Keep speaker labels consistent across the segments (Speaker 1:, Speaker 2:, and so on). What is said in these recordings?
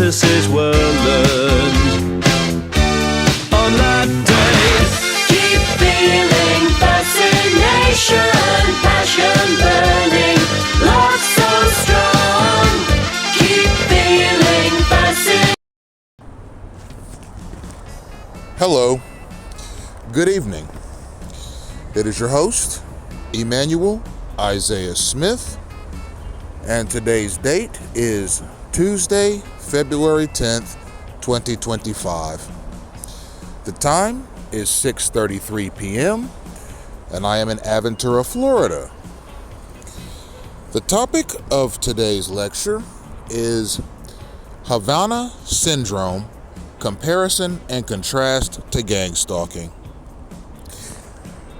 Speaker 1: fantasies were learned on that day.
Speaker 2: Keep feeling fascination, passion burning, love so strong. Keep feeling fascination.
Speaker 3: Hello, good evening. It is your host, Emmanuel Isaiah Smith, and today's date is Tuesday, February 10th, 2025. The time is 6:33 p.m., and I am in Aventura, Florida. The topic of today's lecture is Havana Syndrome, Comparison and Contrast to Gangstalking.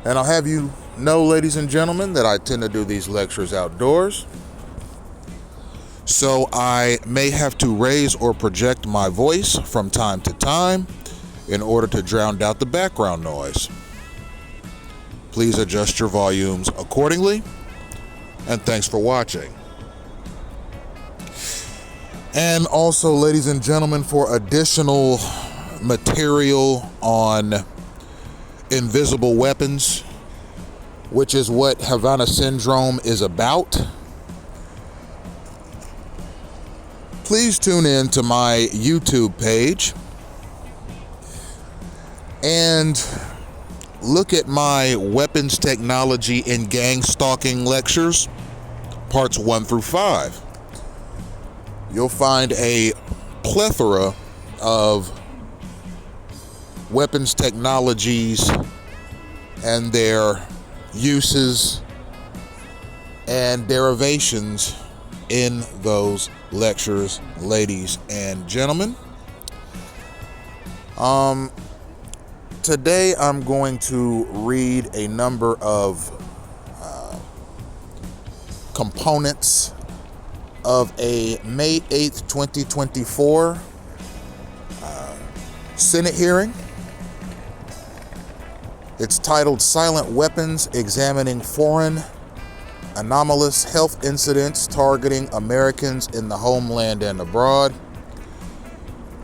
Speaker 3: And I'll have you know, ladies and gentlemen, that I tend to do these lectures outdoors. So I may have to raise or project my voice from time to time in order to drown out the background noise. Please adjust your volumes accordingly, and thanks for watching. And also, ladies and gentlemen, for additional material on invisible weapons, which is what Havana Syndrome is about, please tune in to my YouTube page and look at my weapons technology in Gangstalking lectures, parts 1 through 5. You'll find a plethora of weapons technologies and their uses and derivations in those lectures, ladies and gentlemen. Today I'm going to read a number of components of a May 8th, 2024 Senate hearing. It's titled Silent Weapons Examining Foreign Anomalous Health Incidents Targeting Americans in the Homeland and Abroad.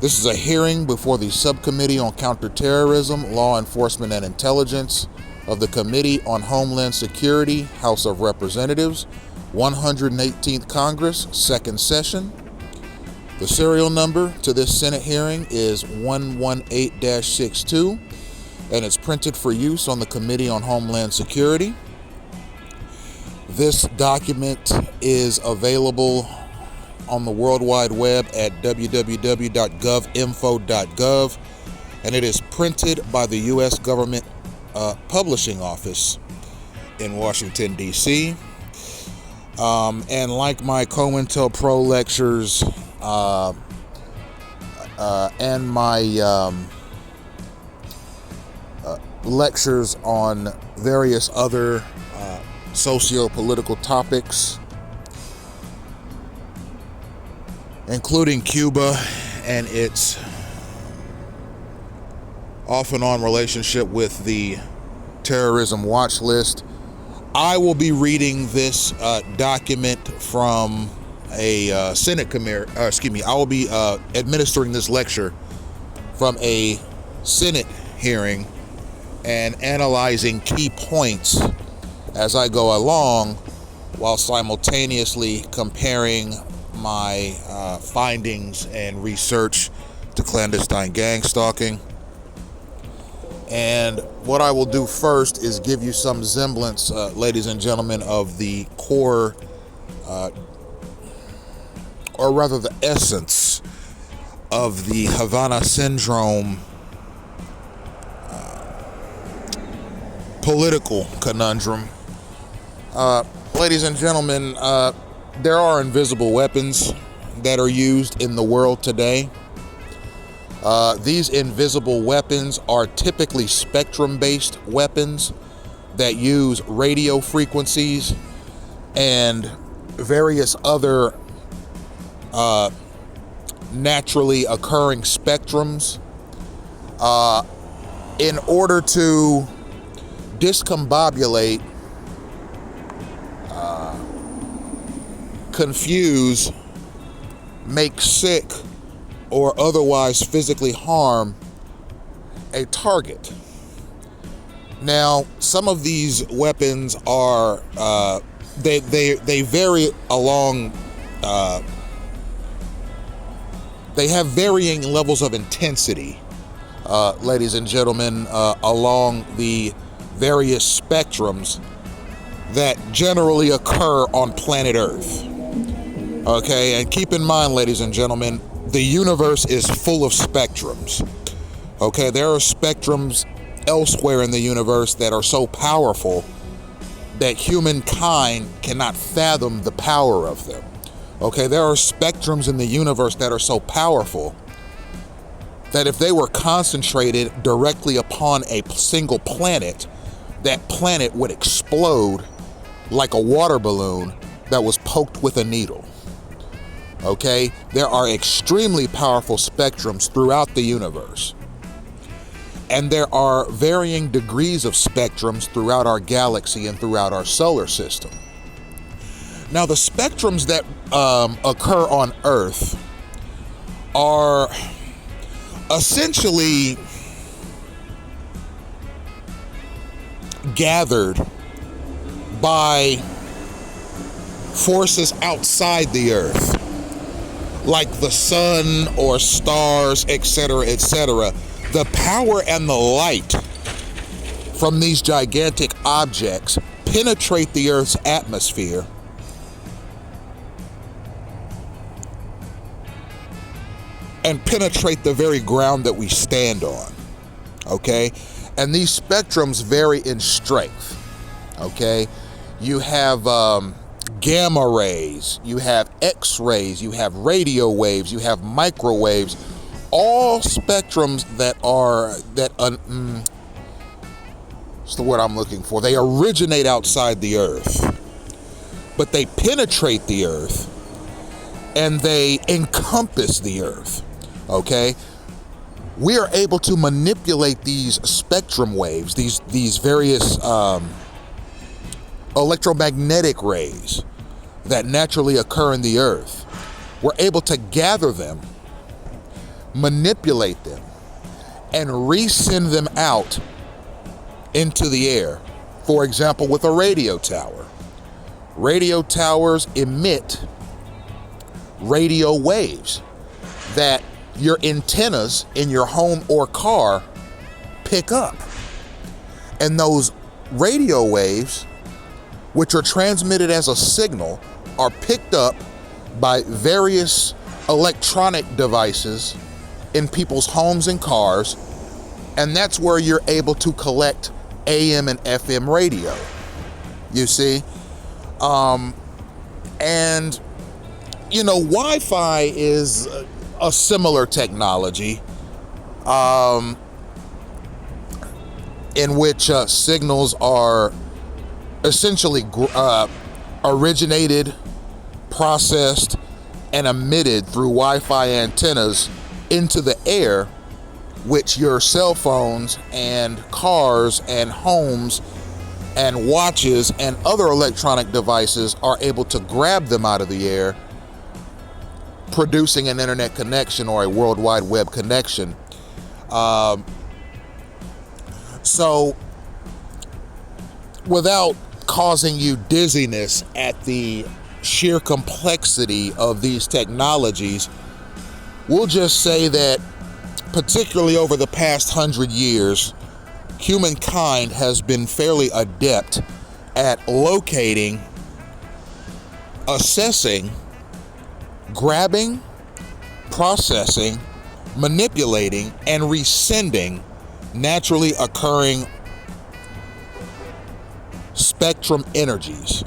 Speaker 3: This is a hearing before the Subcommittee on Counterterrorism, Law Enforcement and Intelligence of the Committee on Homeland Security, House of Representatives, 118th Congress, second session. The serial number to this Senate hearing is 118-62, and it's printed for use on the Committee on Homeland Security. This document is available on the World Wide Web at www.govinfo.gov, and it is printed by the U.S. Government Publishing Office in Washington, D.C. And like my COINTELPRO lectures and my lectures on various other socio-political topics, including Cuba and its off and on relationship with the terrorism watch list, I will be reading this document from a Senate committee. I will be administering this lecture from a Senate hearing and analyzing key points as I go along, while simultaneously comparing my findings and research to clandestine gang stalking. And what I will do first is give you some semblance, ladies and gentlemen, of the core, or rather the essence of the Havana Syndrome political conundrum. Ladies and gentlemen, there are invisible weapons that are used in the world today. These invisible weapons are typically spectrum-based weapons that use radio frequencies and various other naturally occurring spectrums in order to discombobulate, confuse, make sick, or otherwise physically harm a target. Now, some of these weapons are they vary along. They have varying levels of intensity, ladies and gentlemen, along the various spectrums that generally occur on planet Earth. Okay, and keep in mind, ladies and gentlemen, the universe is full of spectrums. Okay, there are spectrums elsewhere in the universe that are so powerful that humankind cannot fathom the power of them. Okay, there are spectrums in the universe that are so powerful that if they were concentrated directly upon a single planet, that planet would explode like a water balloon that was poked with a needle. Okay, there are extremely powerful spectrums throughout the universe. And there are varying degrees of spectrums throughout our galaxy and throughout our solar system. Now, the spectrums that occur on Earth are essentially gathered by forces outside the Earth, like the sun or stars, etc., etc. The power and the light from these gigantic objects penetrate the Earth's atmosphere and penetrate the very ground that we stand on, okay? And these spectrums vary in strength, okay? You have gamma rays, you have X-rays, you have radio waves, you have microwaves, all spectrums that are, what's the word I'm looking for? They originate outside the Earth, but they penetrate the Earth and they encompass the Earth, okay? We are able to manipulate these spectrum waves, these various electromagnetic rays that naturally occur in the Earth. We're able to gather them, manipulate them, and resend them out into the air. For example, with a radio tower. Radio towers emit radio waves that your antennas in your home or car pick up. And those radio waves, which are transmitted as a signal, are picked up by various electronic devices in people's homes and cars, and that's where you're able to collect AM and FM radio, you see? And, you know, Wi-Fi is a similar technology in which signals are essentially originated, processed, and emitted through Wi-Fi antennas into the air, which your cell phones and cars and homes and watches and other electronic devices are able to grab them out of the air, producing an internet connection or a World Wide Web connection. So without causing you dizziness at the sheer complexity of these technologies, we'll just say that particularly over the past 100 years, humankind has been fairly adept at locating, assessing, grabbing, processing, manipulating, and resending naturally occurring spectrum energies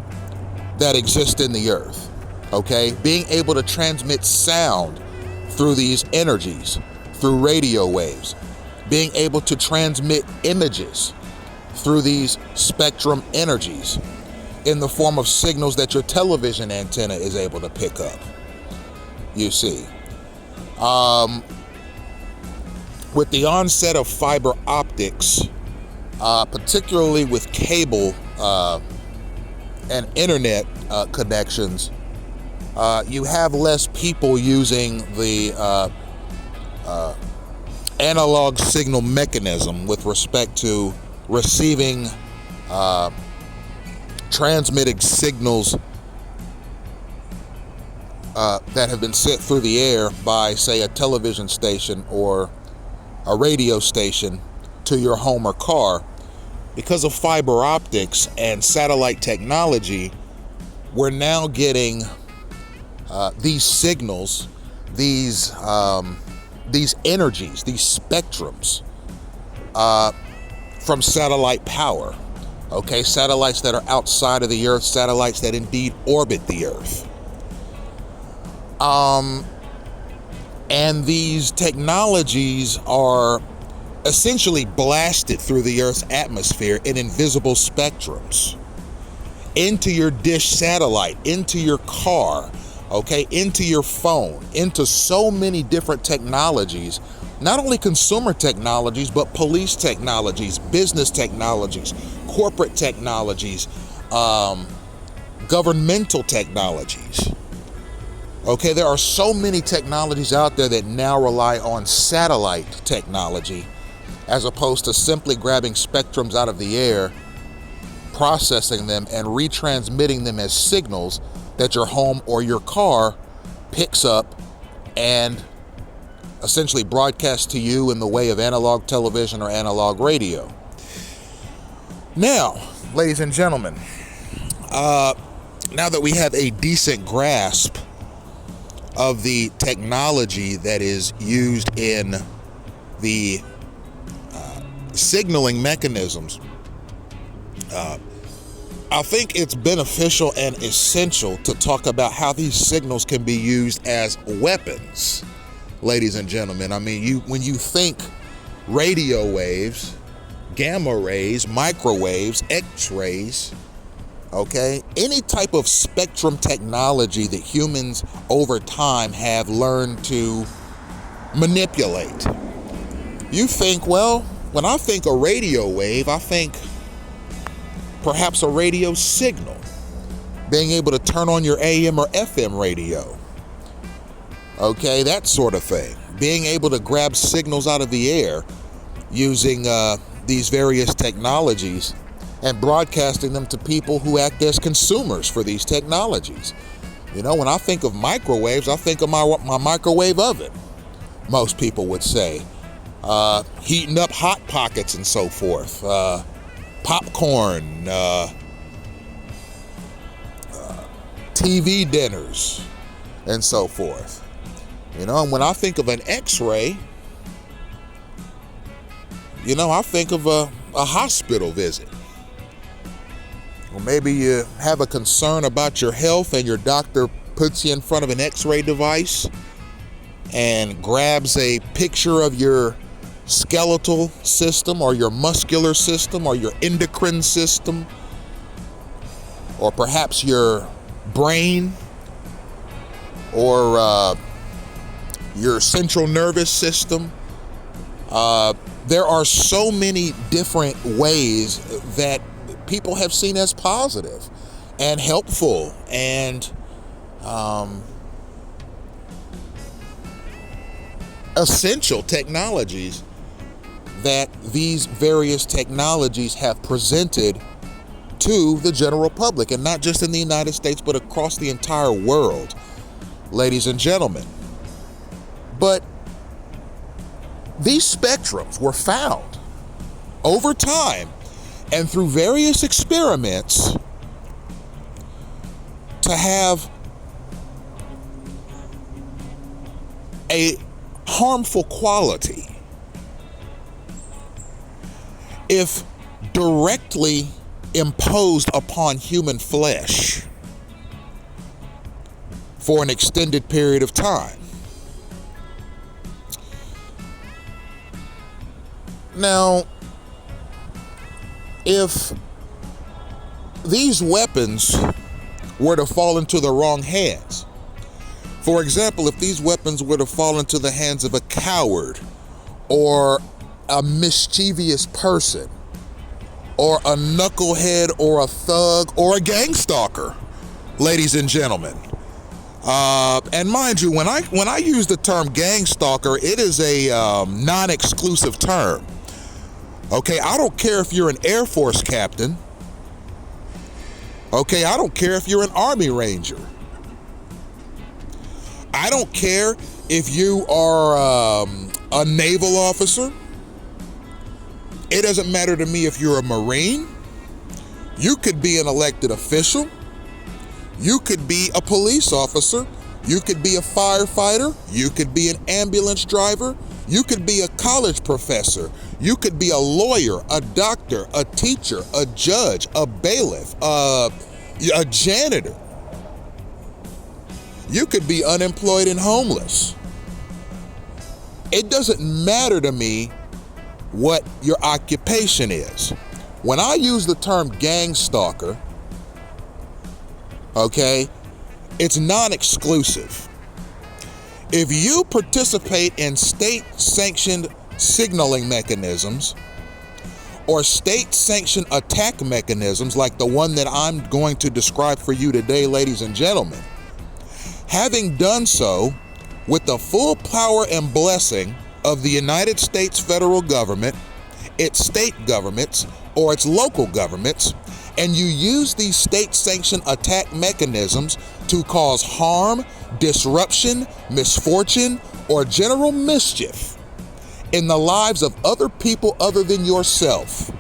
Speaker 3: that exist in the earth, okay? Being able to transmit sound through these energies, through radio waves, being able to transmit images through these spectrum energies in the form of signals that your television antenna is able to pick up, you see. With the onset of fiber optics, particularly with cable and internet connections, you have less people using the analog signal mechanism with respect to receiving transmitted signals that have been sent through the air by, say, a television station or a radio station to your home or car. Because of fiber optics and satellite technology, we're now getting these signals, these energies, these spectrums from satellite power. Okay, satellites that are outside of the Earth, satellites that indeed orbit the Earth. And these technologies are essentially blasted through the Earth's atmosphere in invisible spectrums into your dish satellite, into your car, okay, into your phone, into so many different technologies, not only consumer technologies, but police technologies, business technologies, corporate technologies, governmental technologies. Okay, there are so many technologies out there that now rely on satellite technology as opposed to simply grabbing spectrums out of the air, processing them, and retransmitting them as signals that your home or your car picks up and essentially broadcasts to you in the way of analog television or analog radio. Now, ladies and gentlemen, now that we have a decent grasp of the technology that is used in the signaling mechanisms, I think it's beneficial and essential to talk about how these signals can be used as weapons, ladies and gentlemen. I mean, when you think radio waves, gamma rays, microwaves, X-rays, okay, any type of spectrum technology that humans over time have learned to manipulate. You think, well, when I think a radio wave, I think perhaps a radio signal, being able to turn on your AM or FM radio, okay, that sort of thing. Being able to grab signals out of the air using these various technologies and broadcasting them to people who act as consumers for these technologies. You know, when I think of microwaves, I think of my microwave oven, most people would say. Heating up Hot Pockets and so forth. Popcorn, TV dinners, and so forth. You know, and when I think of an X-ray, you know, I think of a hospital visit. Or maybe you have a concern about your health and your doctor puts you in front of an X-ray device and grabs a picture of your skeletal system or your muscular system or your endocrine system or perhaps your brain or your central nervous system. There are so many different ways that people have seen as positive and helpful and essential technologies that these various technologies have presented to the general public, and not just in the United States, but across the entire world, ladies and gentlemen. But these spectrums were found over time and through various experiments to have a harmful quality if directly imposed upon human flesh for an extended period of time. Now, if these weapons were to fall into the wrong hands, for example, if these weapons were to fall into the hands of a coward or a mischievous person or a knucklehead or a thug or a gangstalker, ladies and gentlemen, And mind you, when I use the term gang stalker, it is a non-exclusive term. Okay, I don't care if you're an Air Force captain. Okay, I don't care if you're an Army Ranger. I don't care if you are a naval officer. It doesn't matter to me if you're a Marine. You could be an elected official. You could be a police officer. You could be a firefighter. You could be an ambulance driver. You could be a college professor. You could be a lawyer, a doctor, a teacher, a judge, a bailiff, a janitor. You could be unemployed and homeless. It doesn't matter to me what your occupation is. When I use the term gang stalker, okay, it's non-exclusive. If you participate in state-sanctioned signaling mechanisms or state-sanctioned attack mechanisms like the one that I'm going to describe for you today, ladies and gentlemen, having done so with the full power and blessing of the United States federal government, its state governments, or its local governments, and you use these state-sanctioned attack mechanisms to cause harm, disruption, misfortune, or general mischief in the lives of other people other than yourself,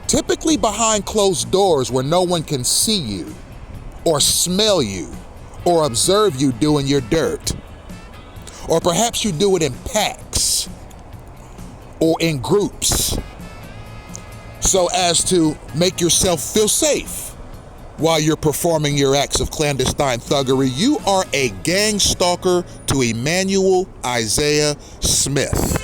Speaker 3: typically behind closed doors where no one can see you or smell you or observe you doing your dirt. Or perhaps you do it in packs or in groups so as to make yourself feel safe while you're performing your acts of clandestine thuggery. You are a gang stalker to Emmanuel Isaiah Smith.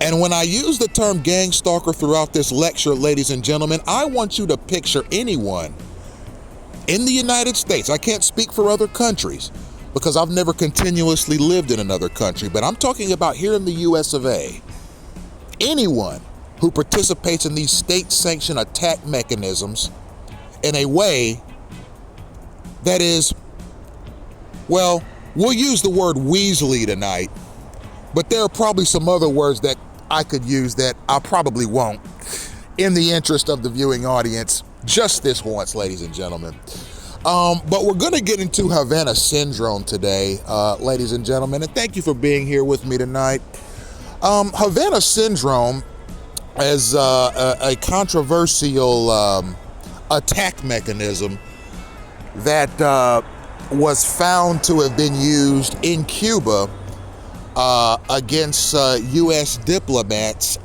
Speaker 3: And when I use the term gang stalker throughout this lecture, ladies and gentlemen, I want you to picture anyone in the United States. I can't speak for other countries because I've never continuously lived in another country, but I'm talking about here in the US of A. Anyone who participates in these state-sanctioned attack mechanisms in a way that is, well, we'll use the word Weasley tonight, but there are probably some other words that I could use that I probably won't in the interest of the viewing audience just this once, ladies and gentlemen. But we're going to get into Havana syndrome today, ladies and gentlemen, and thank you for being here with me tonight. Havana syndrome is a controversial attack mechanism that was found to have been used in Cuba against U.S. diplomats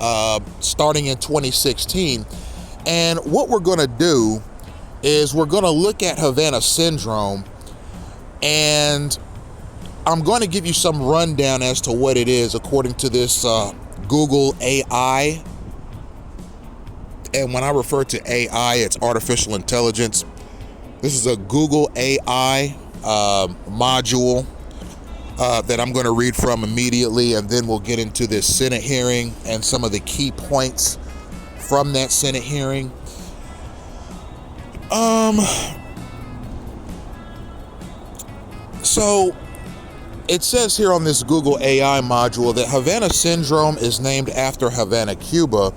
Speaker 3: starting in 2016. And what we're going to do is we're going to look at Havana syndrome, and I'm going to give you some rundown as to what it is according to this Google AI. And when I refer to AI, it's artificial intelligence. This is a Google AI module that I'm going to read from immediately, and then we'll get into this Senate hearing and some of the key points from that Senate hearing. So it says here on this Google AI module that Havana syndrome is named after Havana, Cuba,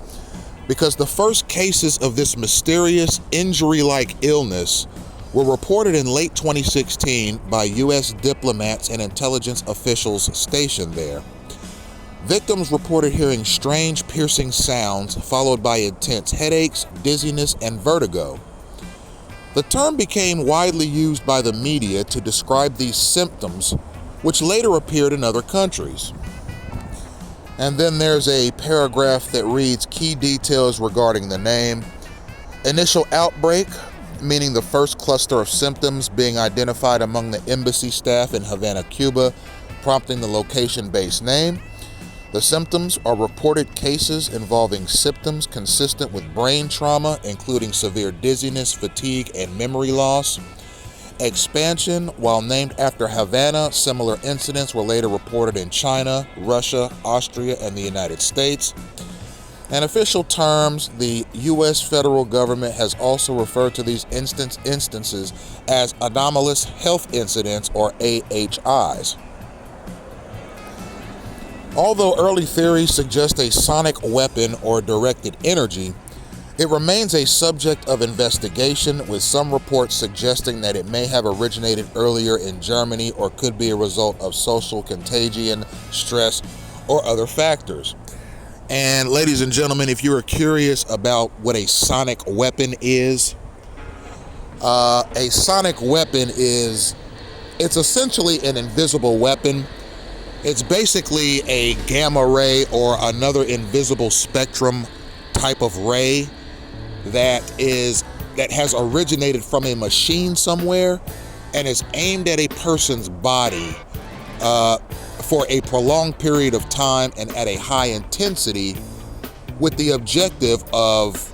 Speaker 3: because the first cases of this mysterious injury-like illness were reported in late 2016 by U.S. diplomats and intelligence officials stationed there. Victims reported hearing strange, piercing sounds followed by intense headaches, dizziness, and vertigo. The term became widely used by the media to describe these symptoms, which later appeared in other countries. And then there's a paragraph that reads key details regarding the name. Initial outbreak, meaning the first cluster of symptoms being identified among the embassy staff in Havana, Cuba, prompting the location-based name. The symptoms are reported cases involving symptoms consistent with brain trauma, including severe dizziness, fatigue, and memory loss. Expansion, while named after Havana, similar incidents were later reported in China, Russia, Austria, and the United States. In official terms, the U.S. federal government has also referred to these instances as anomalous health incidents, or AHIs. Although early theories suggest a sonic weapon or directed energy, it remains a subject of investigation, with some reports suggesting that it may have originated earlier in Germany or could be a result of social contagion, stress, or other factors. And ladies and gentlemen, if you are curious about what a sonic weapon is, a sonic weapon it's essentially an invisible weapon. It's basically a gamma ray or another invisible spectrum type of ray that has originated from a machine somewhere and is aimed at a person's body for a prolonged period of time and at a high intensity, with the objective of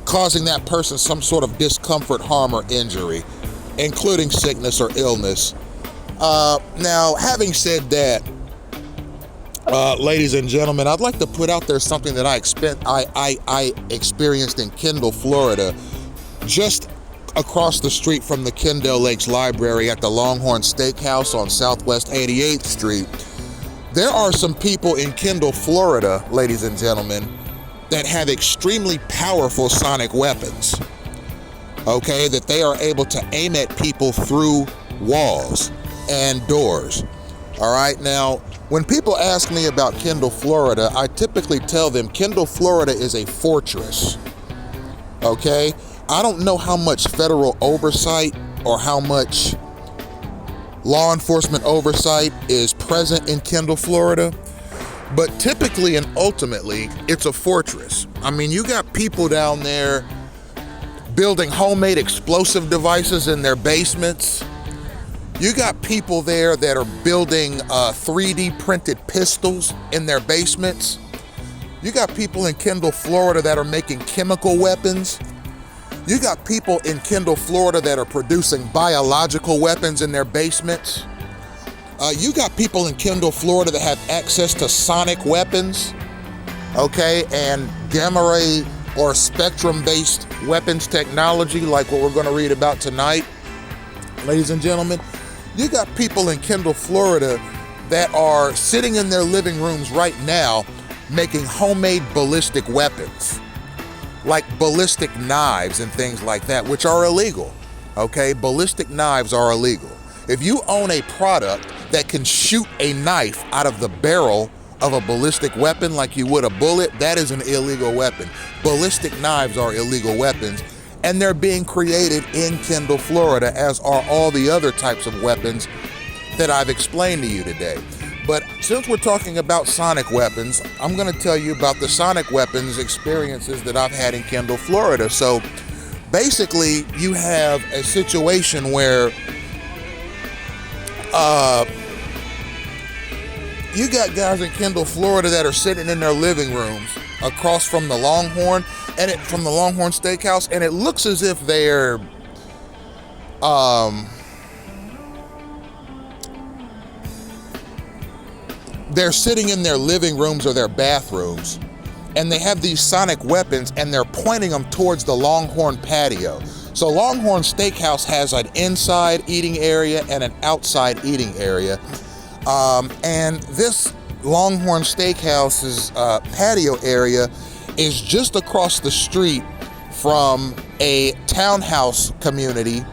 Speaker 3: causing that person some sort of discomfort, harm, or injury, including sickness or illness. Now, having said that, ladies and gentlemen, I'd like to put out there something that I experienced in Kendall, Florida, just across the street from the Kendall Lakes Library at the Longhorn Steakhouse on Southwest 88th Street. There are some people in Kendall, Florida, ladies and gentlemen, that have extremely powerful sonic weapons, okay, that they are able to aim at people through walls and doors. All right, now, when people ask me about Kendall, Florida, I typically tell them Kendall, Florida is a fortress, okay? I don't know how much federal oversight or how much law enforcement oversight is present in Kendall, Florida, but typically and ultimately, it's a fortress. I mean, you got people down there building homemade explosive devices in their basements. You got people there that are building 3D printed pistols in their basements. You got people in Kendall, Florida that are making chemical weapons. You got people in Kendall, Florida that are producing biological weapons in their basements. You got people in Kendall, Florida that have access to sonic weapons, okay, and gamma ray or spectrum-based weapons technology like what we're going to read about tonight. Ladies and gentlemen, you got people in Kendall, Florida that are sitting in their living rooms right now making homemade ballistic weapons, like ballistic knives and things like that, which are illegal, okay? Ballistic knives are illegal. If you own a product that can shoot a knife out of the barrel of a ballistic weapon like you would a bullet, that is an illegal weapon. Ballistic knives are illegal weapons, and they're being created in Kendall, Florida, as are all the other types of weapons that I've explained to you today. But since we're talking about sonic weapons, I'm going to tell you about the sonic weapons experiences that I've had in Kendall, Florida. So basically, you have a situation where you got guys in Kendall, Florida that are sitting in their living rooms across from the Longhorn from the Longhorn Steakhouse, and it looks as if they're sitting in their living rooms or their bathrooms, and they have these sonic weapons and they're pointing them towards the Longhorn patio. So Longhorn Steakhouse has an inside eating area and an outside eating area. And this Longhorn Steakhouse's patio area is just across the street from a townhouse community.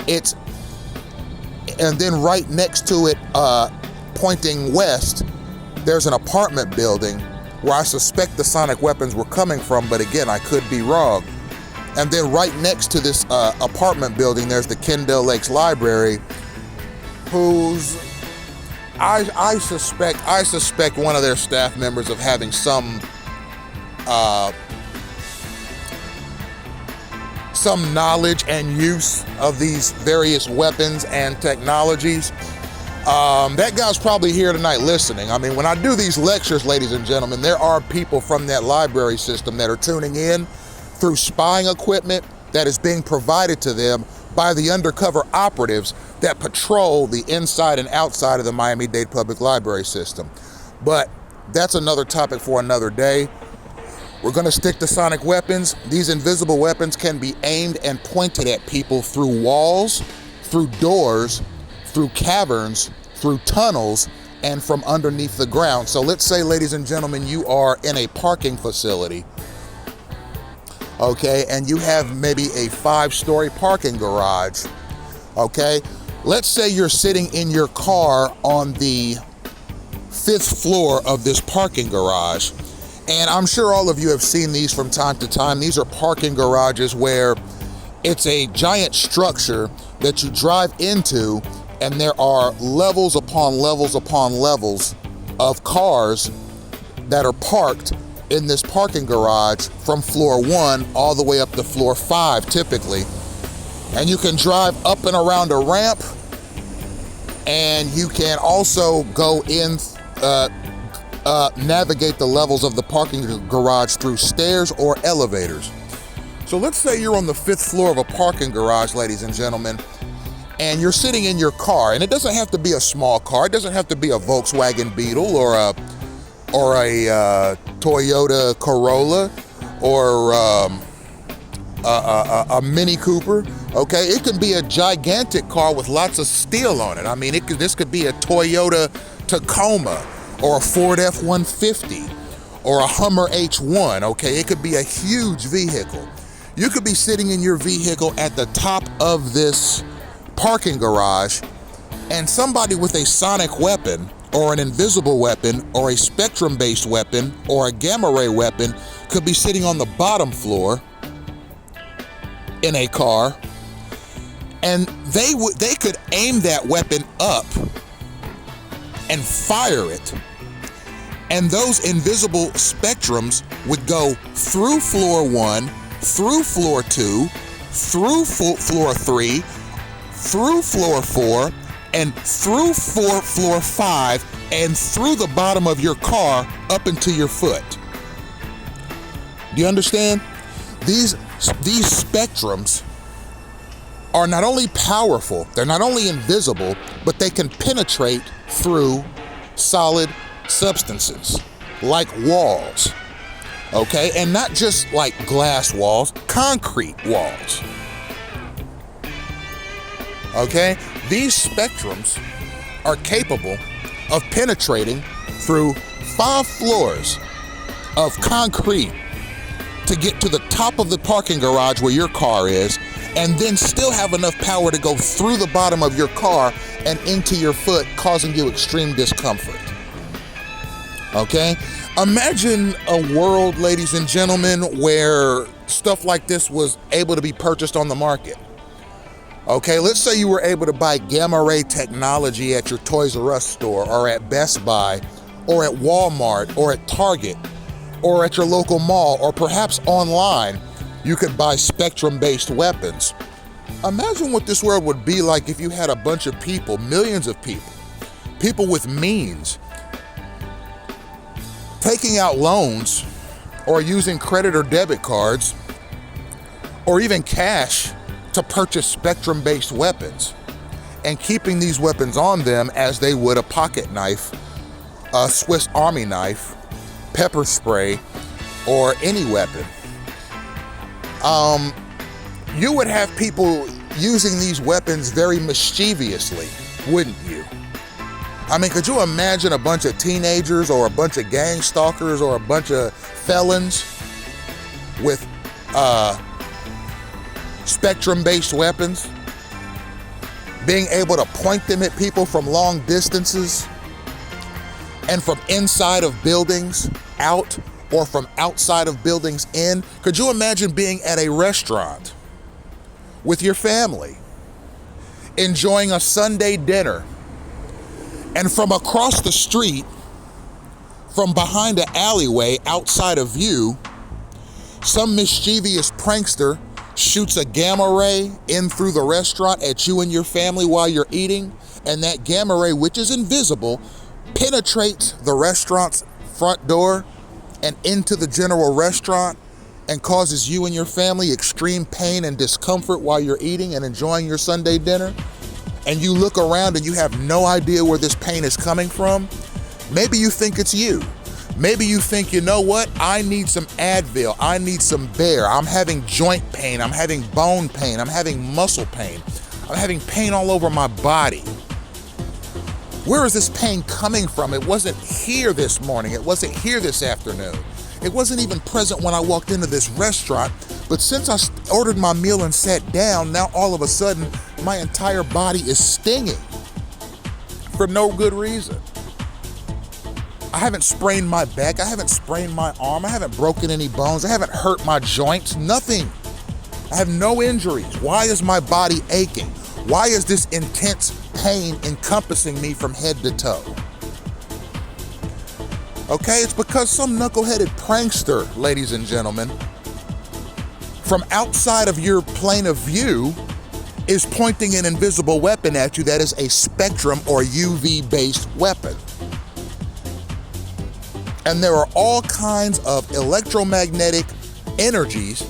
Speaker 3: And then right next to it, pointing west, there's an apartment building where I suspect the sonic weapons were coming from, but again, I could be wrong. And then right next to this apartment building, there's the Kendall Lakes Library, whose I suspect one of their staff members of having some knowledge and use of these various weapons and technologies. That guy's probably here tonight listening. I mean, when I do these lectures, ladies and gentlemen, there are people from that library system that are tuning in through spying equipment that is being provided to them by the undercover operatives that patrol the inside and outside of the Miami-Dade Public Library system. But that's another topic for another day. We're going to stick to sonic weapons. These invisible weapons can be aimed and pointed at people through walls, through doors, through caverns, through tunnels, and from underneath the ground. So let's say, ladies and gentlemen, you are in a parking facility, okay, and you have maybe a 5-story parking garage, okay? Let's say you're sitting in your car on the 5th floor of this parking garage, and I'm sure all of you have seen these from time to time. These are parking garages where it's a giant structure that you drive into, and there are levels upon levels upon levels of cars that are parked in this parking garage from floor 1 all the way up to floor 5 typically. And you can drive up and around a ramp, and you can also go in, navigate the levels of the parking garage through stairs or elevators. So let's say you're on the 5th floor of a parking garage, ladies and gentlemen, and you're sitting in your car, and it doesn't have to be a small car. It doesn't have to be a Volkswagen Beetle or a Toyota Corolla or a Mini Cooper, okay? It can be a gigantic car with lots of steel on it. I mean, this could be a Toyota Tacoma or a Ford F-150 or a Hummer H1, okay? It could be a huge vehicle. You could be sitting in your vehicle at the top of this parking garage, and somebody with a sonic weapon or an invisible weapon or a spectrum-based weapon or a gamma ray weapon could be sitting on the bottom floor in a car, and they could aim that weapon up and fire it, and those invisible spectrums would go through floor 1, through floor 2, through floor 3, through floor 4, and through floor 5, and through the bottom of your car up into your foot. Do you understand? These spectrums are not only powerful, they're not only invisible, but they can penetrate through solid substances like walls, okay? And not just like glass walls, concrete walls, okay? These spectrums are capable of penetrating through 5 floors of concrete to get to the top of the parking garage where your car is, and then still have enough power to go through the bottom of your car and into your foot, causing you extreme discomfort. Okay? Imagine a world, ladies and gentlemen, where stuff like this was able to be purchased on the market. Okay, let's say you were able to buy gamma ray technology at your Toys R Us store, or at Best Buy, or at Walmart, or at Target, or at your local mall, or perhaps online. You could buy spectrum-based weapons. Imagine what this world would be like if you had a bunch of people, millions of people with means, taking out loans or using credit or debit cards or even cash to purchase spectrum-based weapons, and keeping these weapons on them as they would a pocket knife, a Swiss Army knife, pepper spray, or any weapon. You would have people using these weapons very mischievously, wouldn't you? I mean, could you imagine a bunch of teenagers or a bunch of gang stalkers or a bunch of felons with spectrum-based weapons, being able to point them at people from long distances and from inside of buildings out, or from outside of buildings in? Could you imagine being at a restaurant with your family, enjoying a Sunday dinner, and from across the street, from behind an alleyway outside of view, some mischievous prankster shoots a gamma ray in through the restaurant at you and your family while you're eating, and that gamma ray, which is invisible, penetrates the restaurant's front door and into the general restaurant and causes you and your family extreme pain and discomfort while you're eating and enjoying your Sunday dinner, and you look around and you have no idea where this pain is coming from, maybe you think it's you. Maybe you think, you know what, I need some Advil, I need some Bear, I'm having joint pain, I'm having bone pain, I'm having muscle pain, I'm having pain all over my body. Where is this pain coming from? It wasn't here this morning, it wasn't here this afternoon. It wasn't even present when I walked into this restaurant, but since I ordered my meal and sat down, now all of a sudden, my entire body is stinging for no good reason. I haven't sprained my back, I haven't sprained my arm, I haven't broken any bones, I haven't hurt my joints, nothing. I have no injuries. Why is my body aching? Why is this intense pain encompassing me from head to toe? Okay, it's because some knuckleheaded prankster, ladies and gentlemen, from outside of your plane of view is pointing an invisible weapon at you that is a spectrum or UV-based weapon. And there are all kinds of electromagnetic energies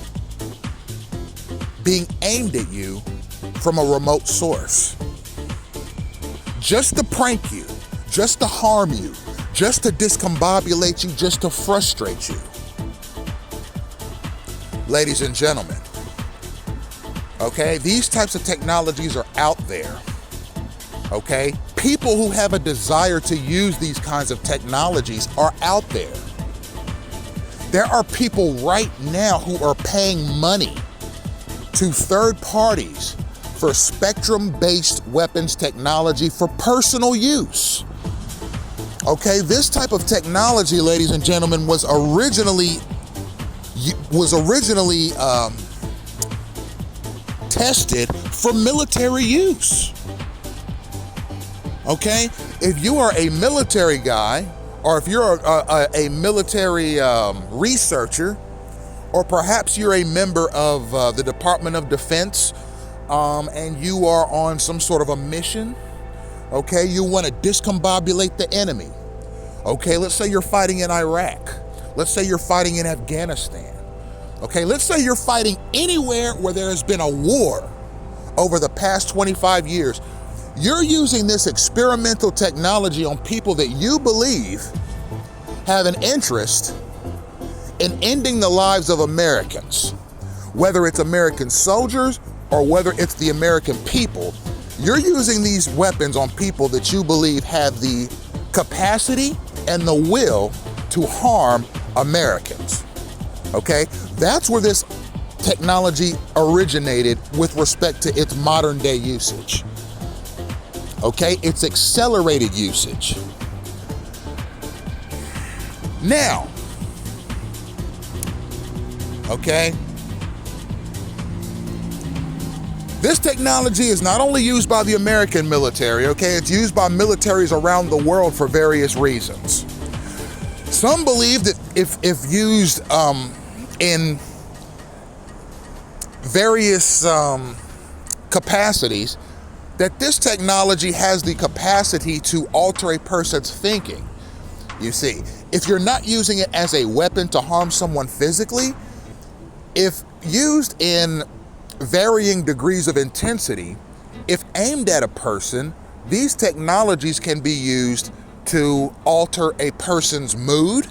Speaker 3: being aimed at you from a remote source. Just to prank you, just to harm you, just to discombobulate you, just to frustrate you. Ladies and gentlemen, okay, these types of technologies are out there, okay? People who have a desire to use these kinds of technologies are out there. There are people right now who are paying money to third parties for spectrum-based weapons technology for personal use. Okay, this type of technology, ladies and gentlemen, was originally tested for military use. Okay, if you are a military guy, or if you're a military researcher, or perhaps you're a member of the Department of Defense, and you are on some sort of a mission, okay, you want to discombobulate the enemy. Okay, let's say you're fighting in Iraq. Let's say you're fighting in Afghanistan. Okay, let's say you're fighting anywhere where there has been a war over the past 25 years. You're using this experimental technology on people that you believe have an interest in ending the lives of Americans, whether it's American soldiers or whether it's the American people. You're using these weapons on people that you believe have the capacity and the will to harm Americans, okay? That's where this technology originated with respect to its modern day usage, okay? It's accelerated usage. Now, okay, this technology is not only used by the American military, okay, it's used by militaries around the world for various reasons. Some believe that if used in various capacities, that this technology has the capacity to alter a person's thinking. You see, if you're not using it as a weapon to harm someone physically, if used in varying degrees of intensity, if aimed at a person, these technologies can be used to alter a person's mood.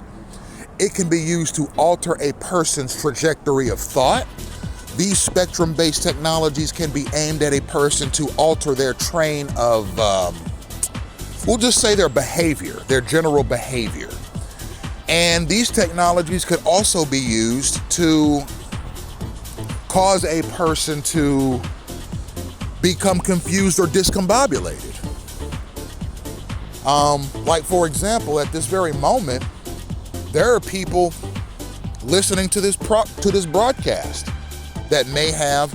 Speaker 3: It can be used to alter a person's trajectory of thought. These spectrum-based technologies can be aimed at a person to alter their train of, we'll just say their behavior, their general behavior. And these technologies could also be used to cause a person to become confused or discombobulated. Like for example, at this very moment, there are people listening to this broadcast that may have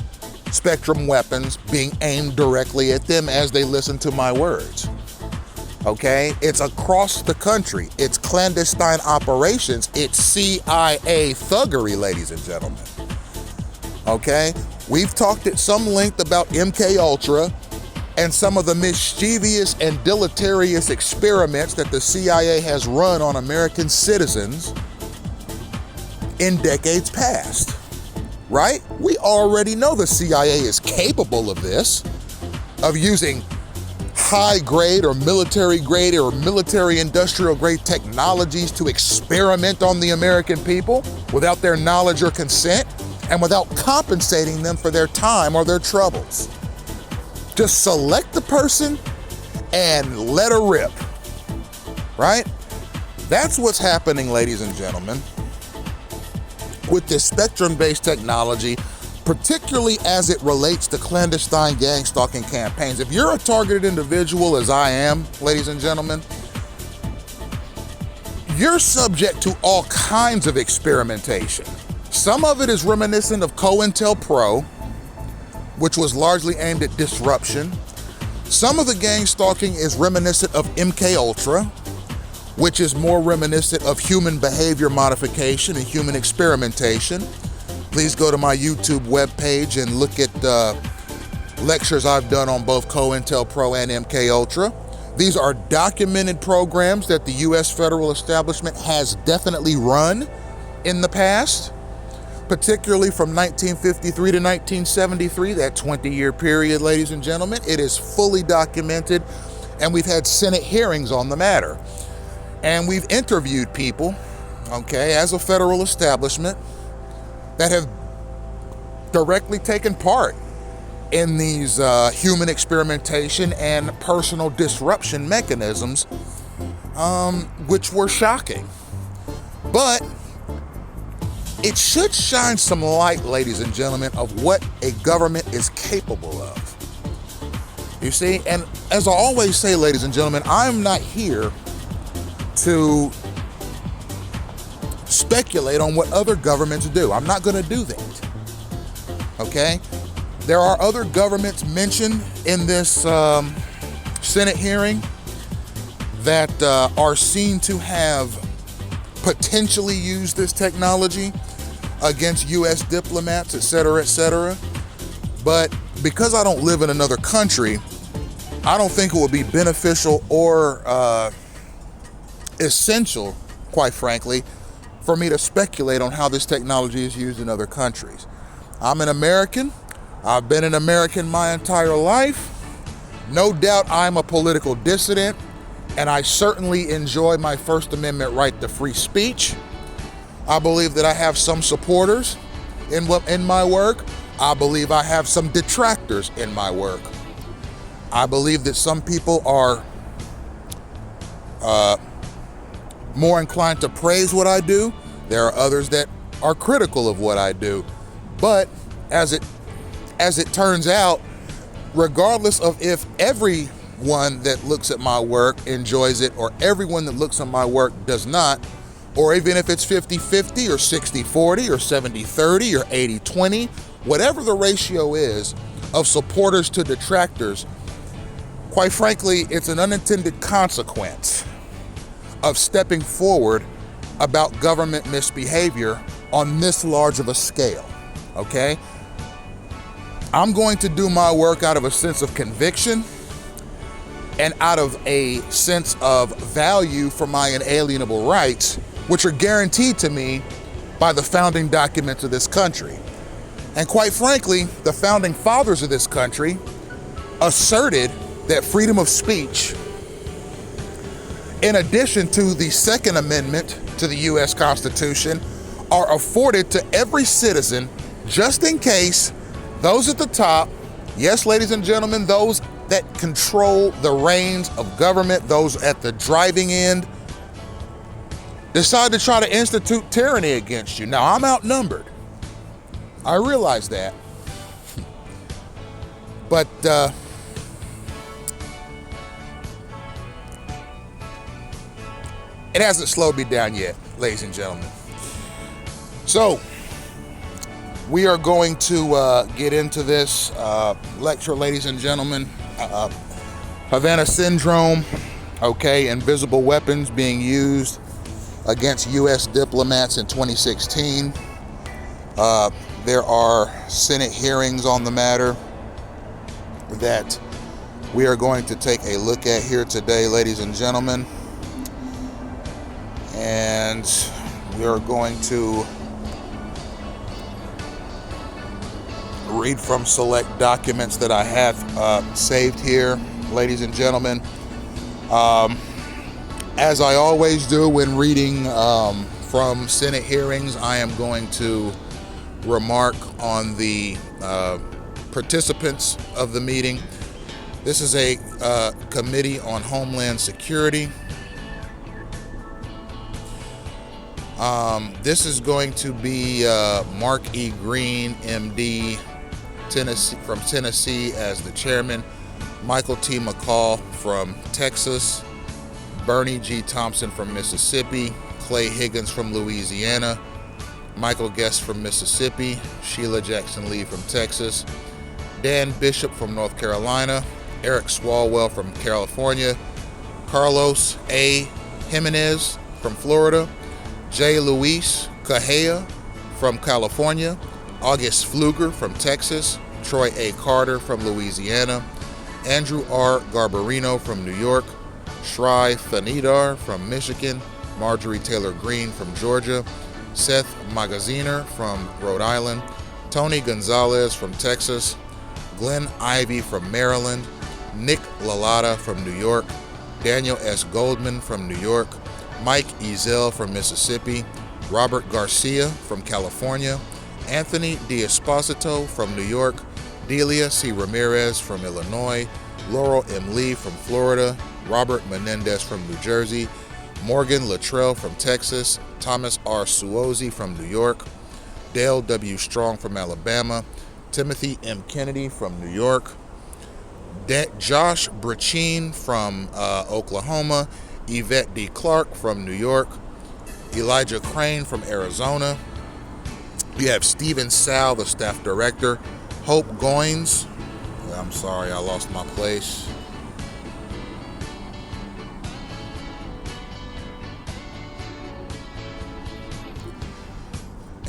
Speaker 3: spectrum weapons being aimed directly at them as they listen to my words. Okay, it's across the country. It's clandestine operations. It's CIA thuggery, ladies and gentlemen. Okay, we've talked at some length about MK Ultra and some of the mischievous and deleterious experiments that the CIA has run on American citizens in decades past, right? We already know the CIA is capable of this, of using high-grade or military-grade or military-industrial-grade technologies to experiment on the American people without their knowledge or consent and without compensating them for their time or their troubles. Just select the person and let her rip, right? That's what's happening, ladies and gentlemen, with this spectrum-based technology, particularly as it relates to clandestine gang stalking campaigns. If you're a targeted individual, as I am, ladies and gentlemen, you're subject to all kinds of experimentation. Some of it is reminiscent of COINTELPRO, which was largely aimed at disruption. Some of the gang stalking is reminiscent of MKUltra, which is more reminiscent of human behavior modification and human experimentation. Please go to my YouTube webpage and look at lectures I've done on both COINTELPRO and MKUltra. These are documented programs that the US federal establishment has definitely run in the past, particularly from 1953 to 1973, that 20-year period, ladies and gentlemen. It is fully documented, and we've had Senate hearings on the matter. And we've interviewed people, okay, as a federal establishment that have directly taken part in these human experimentation and personal disruption mechanisms, which were shocking. But it should shine some light, ladies and gentlemen, of what a government is capable of. You see, and as I always say, ladies and gentlemen, I'm not here to speculate on what other governments do. I'm not going to do that. Okay? There are other governments mentioned in this Senate hearing that are seen to have potentially used this technology against U.S. diplomats, et cetera, but because I don't live in another country, I don't think it would be beneficial or essential, quite frankly, for me to speculate on how this technology is used in other countries. I'm an American. I've been an American my entire life. No doubt I'm a political dissident, and I certainly enjoy my First Amendment right to free speech. I believe that I have some supporters in my work. I believe I have some detractors in my work. I believe that some people are more inclined to praise what I do. There are others that are critical of what I do. But as it turns out, regardless of if everyone that looks at my work enjoys it or everyone that looks at my work does not, or even if it's 50-50 or 60-40 or 70-30 or 80-20, whatever the ratio is of supporters to detractors, quite frankly, it's an unintended consequence of stepping forward about government misbehavior on this large of a scale, okay? I'm going to do my work out of a sense of conviction and out of a sense of value for my inalienable rights, which are guaranteed to me by the founding documents of this country. And quite frankly, the founding fathers of this country asserted that freedom of speech, in addition to the Second Amendment to the U.S. Constitution, are afforded to every citizen just in case those at the top, yes, ladies and gentlemen, those that control the reins of government, those at the driving end, decide to try to institute tyranny against you. Now, I'm outnumbered. I realize that. But it hasn't slowed me down yet, ladies and gentlemen. So, we are going to get into this lecture, ladies and gentlemen. Havana Syndrome, okay, invisible weapons being used against U.S. diplomats in 2016. There are Senate hearings on the matter that we are going to take a look at here today, ladies and gentlemen. And we are going to read from select documents that I have saved here, ladies and gentlemen. As I always do when reading from Senate hearings, I am going to remark on the participants of the meeting. This is a Committee on Homeland Security. This is going to be Mark E. Green, MD, from Tennessee as the chairman, Michael T. McCall from Texas, Bernie G. Thompson from Mississippi, Clay Higgins from Louisiana, Michael Guest from Mississippi, Sheila Jackson Lee from Texas, Dan Bishop from North Carolina, Eric Swalwell from California, Carlos A. Jimenez from Florida, J. Luis Cajea from California, August Pfluger from Texas, Troy A. Carter from Louisiana, Andrew R. Garbarino from New York, Shri Thanidar from Michigan, Marjorie Taylor Greene from Georgia, Seth Magaziner from Rhode Island, Tony Gonzalez from Texas, Glenn Ivey from Maryland, Nick Lalata from New York, Daniel S. Goldman from New York, Mike Ezel from Mississippi, Robert Garcia from California, Anthony D'Esposito from New York, Delia C. Ramirez from Illinois, Laurel M. Lee from Florida, Robert Menendez from New Jersey, Morgan Luttrell from Texas, Thomas R. Suozzi from New York, Dale W. Strong from Alabama, Timothy M. Kennedy from New York, Josh Brachin from Oklahoma, Yvette D. Clark from New York, Elijah Crane from Arizona. You have Stephen Sal, the staff director, Hope Goins. I'm sorry, I lost my place.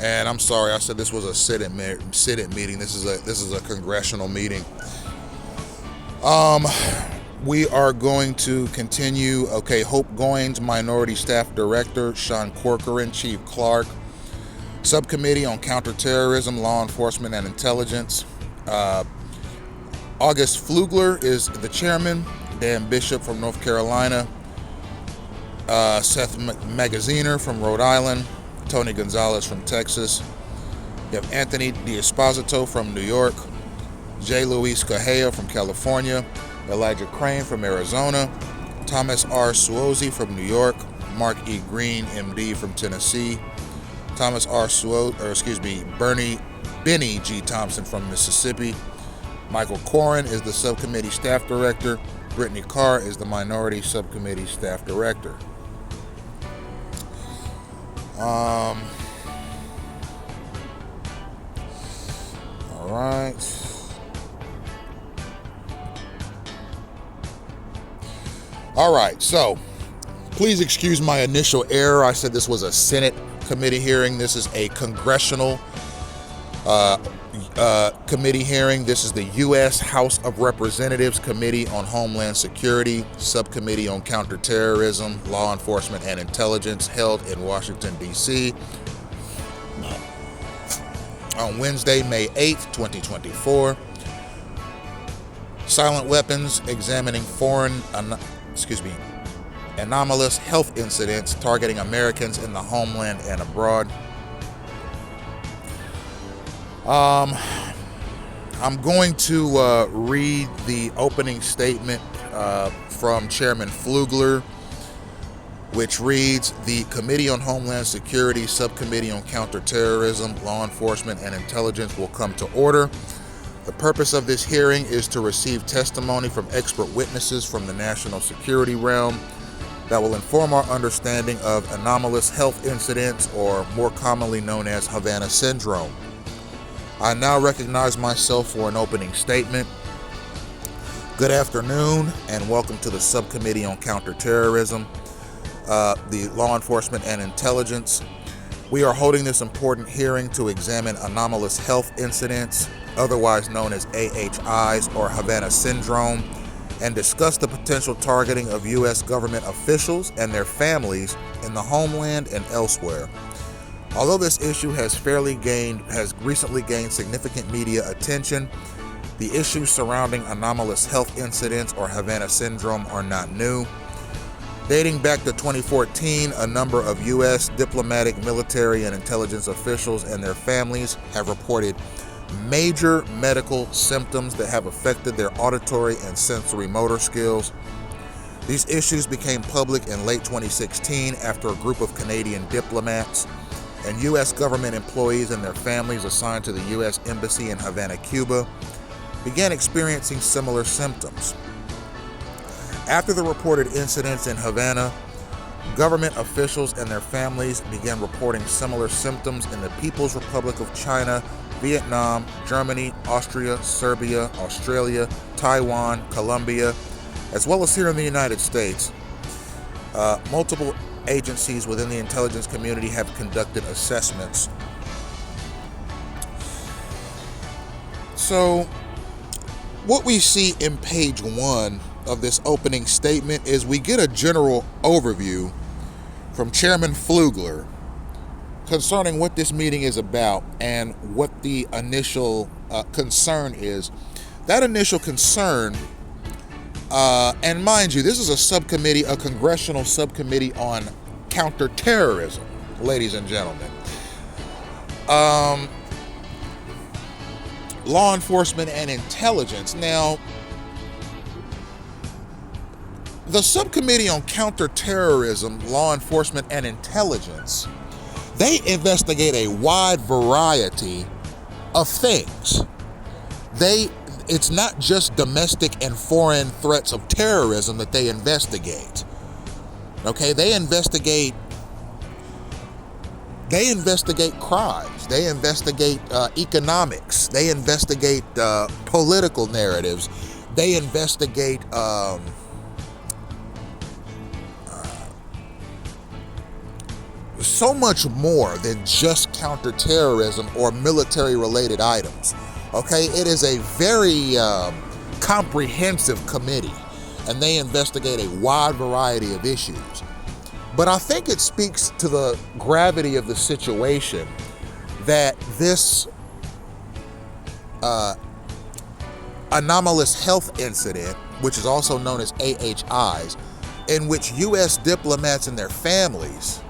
Speaker 3: And I'm sorry, I said this was a sit-in meeting. This is a congressional meeting. We are going to continue. Okay, Hope Goins, Minority Staff Director, Sean Corcoran, Chief Clark, Subcommittee on Counterterrorism, Law Enforcement, and Intelligence. August Pflugler is the chairman, Dan Bishop from North Carolina, Seth Magaziner from Rhode Island, Tony Gonzalez from Texas. You have Anthony D'Esposito from New York, J. Luis Cajea from California, Elijah Crane from Arizona, Thomas R. Suozzi from New York, Mark E. Green, MD from Tennessee, Thomas R. Benny G. Thompson from Mississippi, Michael Corrin is the subcommittee staff director, Brittany Carr is the minority subcommittee staff director. All right. All right, so please excuse my initial error. I said this was a Senate committee hearing. This is a congressional committee hearing. This is the U.S. House of Representatives Committee on Homeland Security, Subcommittee on Counterterrorism, Law Enforcement, and Intelligence, held in Washington, D.C. on Wednesday, May 8th, 2024. Silent weapons, examining anomalous health incidents targeting Americans in the homeland and abroad. I'm going to read the opening statement from Chairman Pflugler, which reads, the Committee on Homeland Security, Subcommittee on Counterterrorism, Law Enforcement, and Intelligence will come to order. The purpose of this hearing is to receive testimony from expert witnesses from the national security realm that will inform our understanding of anomalous health incidents, or more commonly known as Havana syndrome. I now recognize myself for an opening statement. Good afternoon, and welcome to the Subcommittee on Counterterrorism, the Law Enforcement and Intelligence. We are holding this important hearing to examine anomalous health incidents, otherwise known as AHIs or Havana syndrome, and discuss the potential targeting of U.S. government officials and their families in the homeland and elsewhere. Although this issue has recently gained significant media attention, the issues surrounding anomalous health incidents or Havana syndrome are not new. Dating back to 2014, a number of U.S. diplomatic, military, and intelligence officials and their families have reported major medical symptoms that have affected their auditory and sensory motor skills. These issues became public in late 2016 after a group of Canadian diplomats and U.S. government employees and their families assigned to the U.S. Embassy in Havana, Cuba, began experiencing similar symptoms. After the reported incidents in Havana, government officials and their families began reporting similar symptoms in the People's Republic of China, Vietnam, Germany, Austria, Serbia, Australia, Taiwan, Colombia, as well as here in the United States. Multiple agencies within the intelligence community have conducted assessments. So, what we see in page 1 of this opening statement is we get a general overview from Chairman Flugler concerning what this meeting is about and what the initial concern is. That initial concern, and mind you, this is a congressional subcommittee on counterterrorism, ladies and gentlemen. Law enforcement and intelligence. Now, the Subcommittee on Counterterrorism, Law Enforcement, and Intelligence, they investigate a wide variety of things. It's not just domestic and foreign threats of terrorism that they investigate. Okay, they investigate crimes. They investigate economics. They investigate political narratives. They investigate so much more than just counterterrorism or military-related items. Okay, it is a very comprehensive committee, and they investigate a wide variety of issues. But I think it speaks to the gravity of the situation that this anomalous health incident, which is also known as AHIs, in which U.S. diplomats and their families,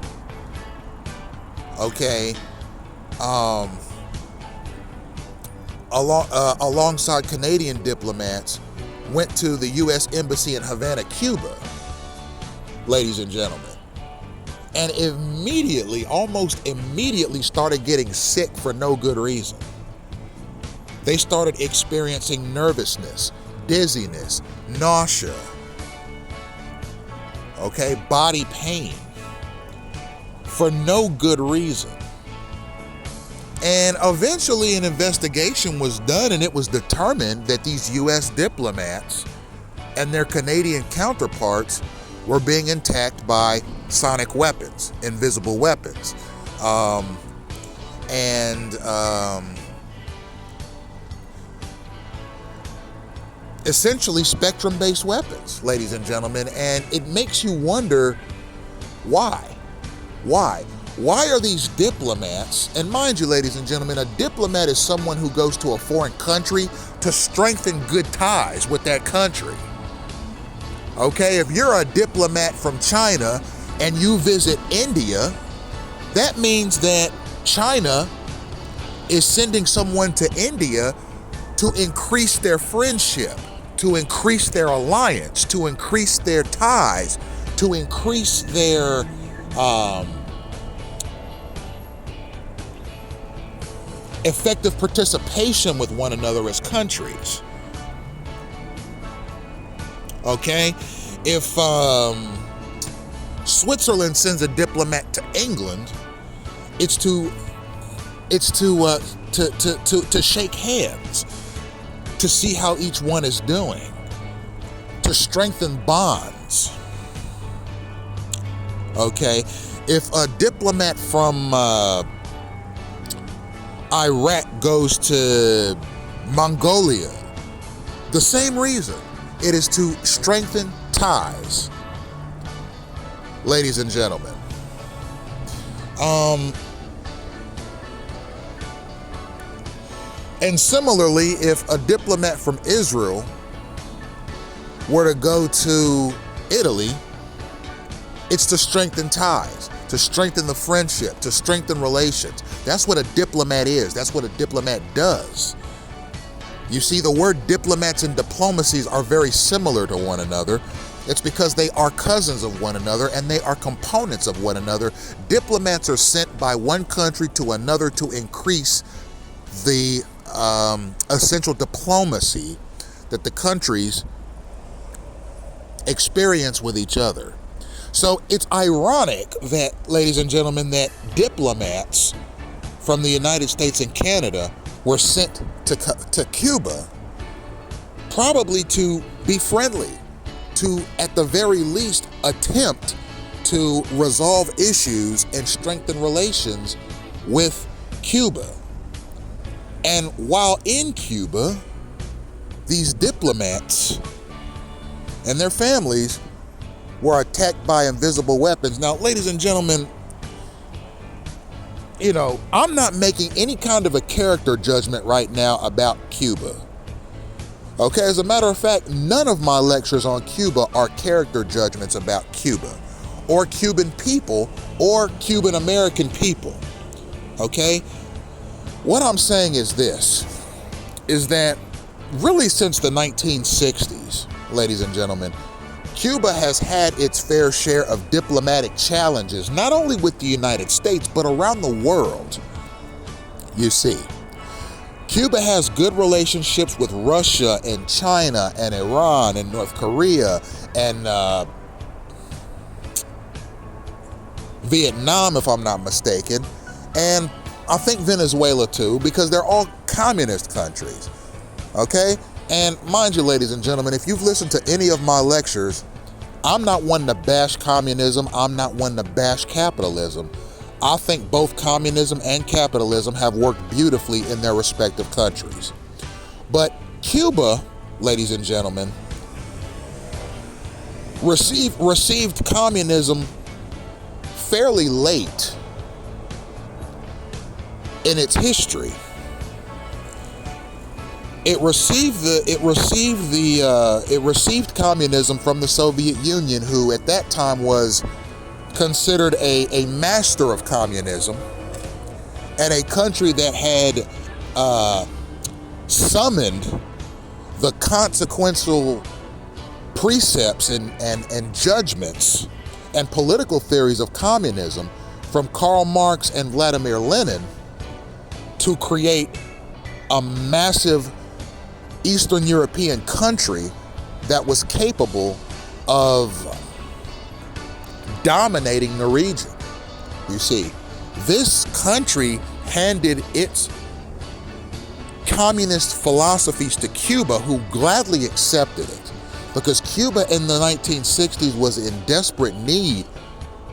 Speaker 3: alongside Canadian diplomats, went to the U.S. Embassy in Havana, Cuba, ladies and gentlemen, and almost immediately started getting sick for no good reason. They started experiencing nervousness, dizziness, nausea, body pain, for no good reason. And eventually an investigation was done, and it was determined that these U.S. diplomats and their Canadian counterparts were being attacked by sonic weapons, invisible weapons, essentially spectrum-based weapons, ladies and gentlemen. And it makes you wonder why. Why are these diplomats, and mind you, ladies and gentlemen, a diplomat is someone who goes to a foreign country to strengthen good ties with that country. Okay, if you're a diplomat from China and you visit India, that means that China is sending someone to India to increase their friendship, to increase their alliance, to increase their ties, to increase their effective participation with one another as countries. Okay, if Switzerland sends a diplomat to England, it's to shake hands, to see how each one is doing, to strengthen bonds. Okay, if a diplomat from Iraq goes to Mongolia, the same reason. It is to strengthen ties, ladies and gentlemen. And similarly, if a diplomat from Israel were to go to Italy, it's to strengthen ties, to strengthen the friendship, to strengthen relations. That's what a diplomat is. That's what a diplomat does. You see, the word diplomats and diplomacies are very similar to one another. It's because they are cousins of one another and they are components of one another. Diplomats are sent by one country to another to increase the essential diplomacy that the countries experience with each other. So it's ironic that, ladies and gentlemen, that diplomats from the United States and Canada were sent to Cuba probably to be friendly, to at the very least attempt to resolve issues and strengthen relations with Cuba. And while in Cuba, these diplomats and their families were attacked by invisible weapons. Now, ladies and gentlemen, you know, I'm not making any kind of a character judgment right now about Cuba. Okay, as a matter of fact, none of my lectures on Cuba are character judgments about Cuba or Cuban people or Cuban American people. Okay? What I'm saying is this, is that really since the 1960s, ladies and gentlemen, Cuba has had its fair share of diplomatic challenges, not only with the United States, but around the world. You see, Cuba has good relationships with Russia and China and Iran and North Korea and Vietnam, if I'm not mistaken, and I think Venezuela too, because they're all communist countries, okay? And mind you, ladies and gentlemen, if you've listened to any of my lectures, I'm not one to bash communism. I'm not one to bash capitalism. I think both communism and capitalism have worked beautifully in their respective countries. But Cuba, ladies and gentlemen, received communism fairly late in its history. It received communism from the Soviet Union, who at that time was considered a master of communism and a country that had summoned the consequential precepts and judgments and political theories of communism from Karl Marx and Vladimir Lenin to create a massive Eastern European country that was capable of dominating the region. You see, this country handed its communist philosophies to Cuba, who gladly accepted it, because Cuba in the 1960s was in desperate need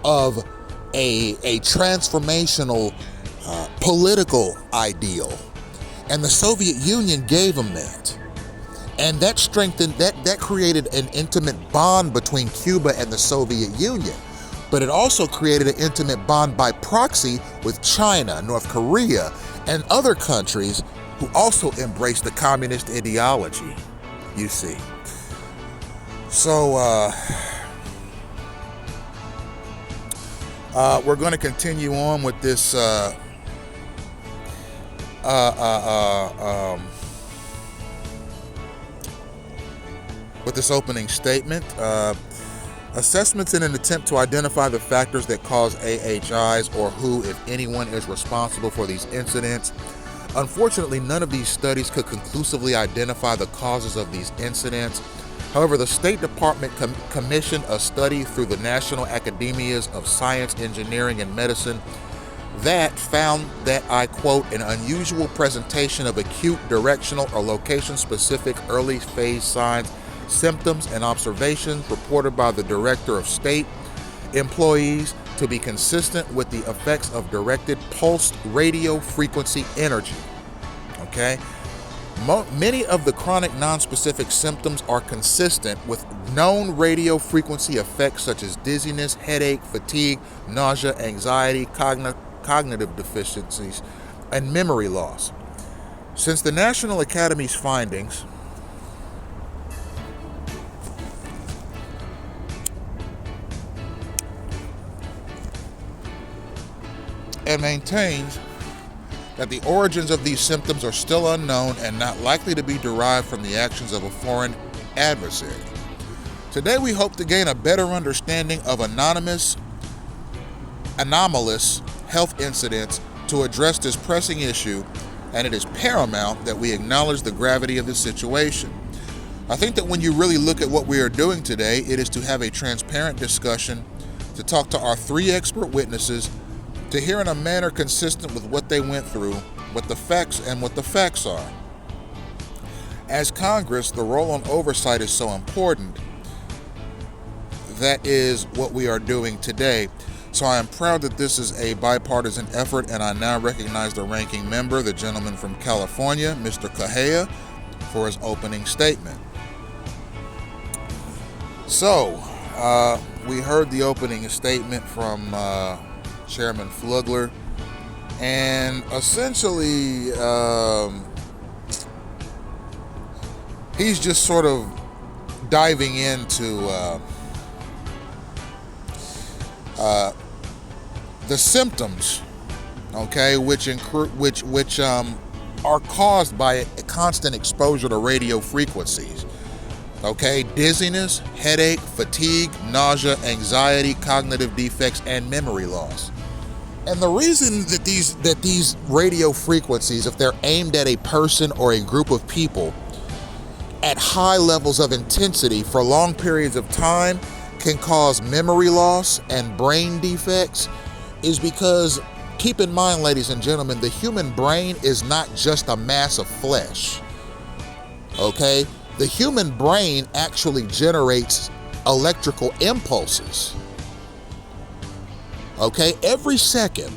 Speaker 3: of a transformational political ideal. And the Soviet Union gave them that. And that strengthened, that created an intimate bond between Cuba and the Soviet Union. But it also created an intimate bond by proxy with China, North Korea, and other countries who also embraced the communist ideology, you see. So, we're going to continue on with this with this opening statement. Assessments in an attempt to identify the factors that cause AHIs, or who, if anyone, is responsible for these incidents. Unfortunately, none of these studies could conclusively identify the causes of these incidents. However, the State Department commissioned a study through the National Academies of Science, Engineering, and Medicine that found that, I quote, an unusual presentation of acute, directional, or location-specific early phase signs, symptoms, and observations reported by the Director of State employees to be consistent with the effects of directed pulsed radio frequency energy. Okay? Many of the chronic nonspecific symptoms are consistent with known radio frequency effects such as dizziness, headache, fatigue, nausea, anxiety, cognitive deficiencies, and memory loss. Since the National Academy's findings and maintains that the origins of these symptoms are still unknown and not likely to be derived from the actions of a foreign adversary. Today we hope to gain a better understanding of anomalous health incidents to address this pressing issue, and it is paramount that we acknowledge the gravity of this situation. I think that when you really look at what we are doing today, it is to have a transparent discussion, to talk to our 3 expert witnesses, to hear in a manner consistent with what they went through, what the facts are. As Congress, the role on oversight is so important. That is what we are doing today. So I am proud that this is a bipartisan effort, and I now recognize the ranking member, the gentleman from California, Mr. Cahaya, for his opening statement. So, we heard the opening statement from Chairman Flugler, and essentially he's just sort of diving into the symptoms, okay, which are caused by a constant exposure to radio frequencies. Okay, dizziness, headache, fatigue, nausea, anxiety, cognitive defects, and memory loss. And the reason that these radio frequencies, if they're aimed at a person or a group of people at high levels of intensity for long periods of time, can cause memory loss and brain defects is because, keep in mind, ladies and gentlemen, the human brain is not just a mass of flesh. Okay? The human brain actually generates electrical impulses. Okay? Every second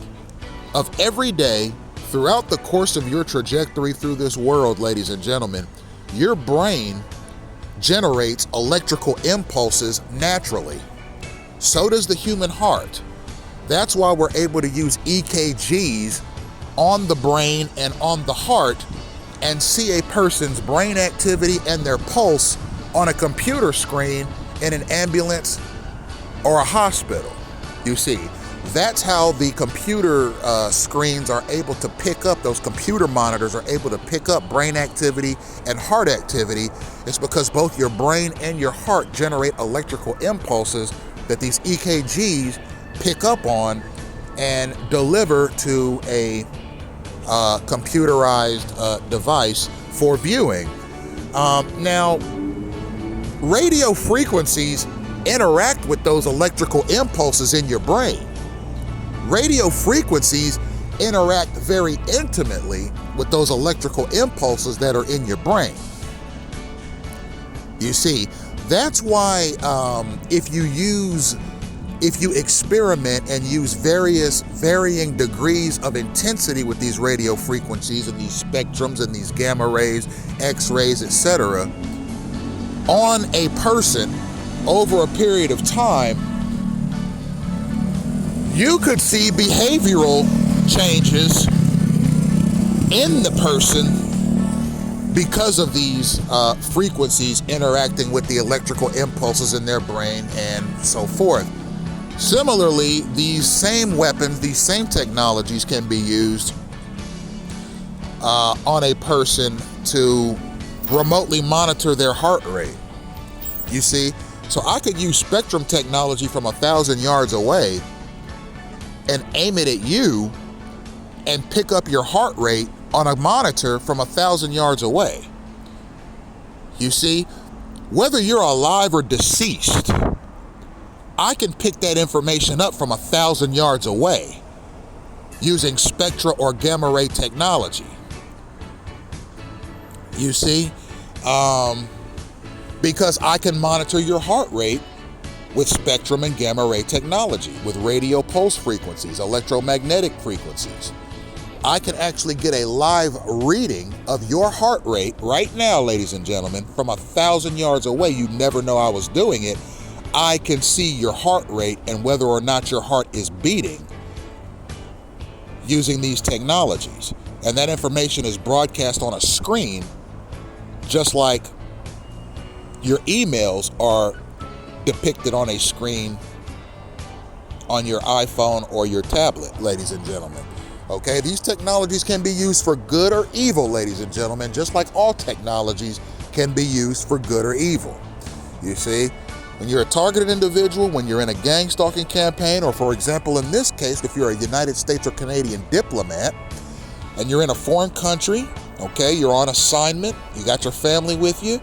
Speaker 3: of every day throughout the course of your trajectory through this world, ladies and gentlemen, your brain generates electrical impulses naturally. So does the human heart. That's why we're able to use EKGs on the brain and on the heart and see a person's brain activity and their pulse on a computer screen in an ambulance or a hospital. You see, that's how the computer screens are able to pick up, those computer monitors are able to pick up brain activity and heart activity. It's because both your brain and your heart generate electrical impulses that these EKGs pick up on and deliver to a computerized device for viewing. Now, radio frequencies interact with those electrical impulses in your brain. Radio frequencies interact very intimately with those electrical impulses that are in your brain. You see, that's why if you experiment and use varying degrees of intensity with these radio frequencies and these spectrums and these gamma rays, X-rays, etc., on a person over a period of time, you could see behavioral changes in the person because of these frequencies interacting with the electrical impulses in their brain and so forth. Similarly, these same weapons, these same technologies can be used on a person to remotely monitor their heart rate. You see, so I could use spectrum technology from 1,000 yards away and aim it at you and pick up your heart rate on a monitor from 1,000 yards away. You see, whether you're alive or deceased, I can pick that information up from 1,000 yards away using spectra or gamma ray technology. You see, because I can monitor your heart rate with spectrum and gamma ray technology, with radio pulse frequencies, electromagnetic frequencies. I can actually get a live reading of your heart rate right now, ladies and gentlemen, from 1,000 yards away. You never know I was doing it. I can see your heart rate and whether or not your heart is beating using these technologies. And that information is broadcast on a screen, just like your emails are depicted on a screen on your iPhone or your tablet, ladies and gentlemen. Okay, these technologies can be used for good or evil, ladies and gentlemen, just like all technologies can be used for good or evil. You see, when you're a targeted individual, when you're in a gang stalking campaign, or for example, in this case, if you're a United States or Canadian diplomat and you're in a foreign country, okay, you're on assignment, you got your family with you,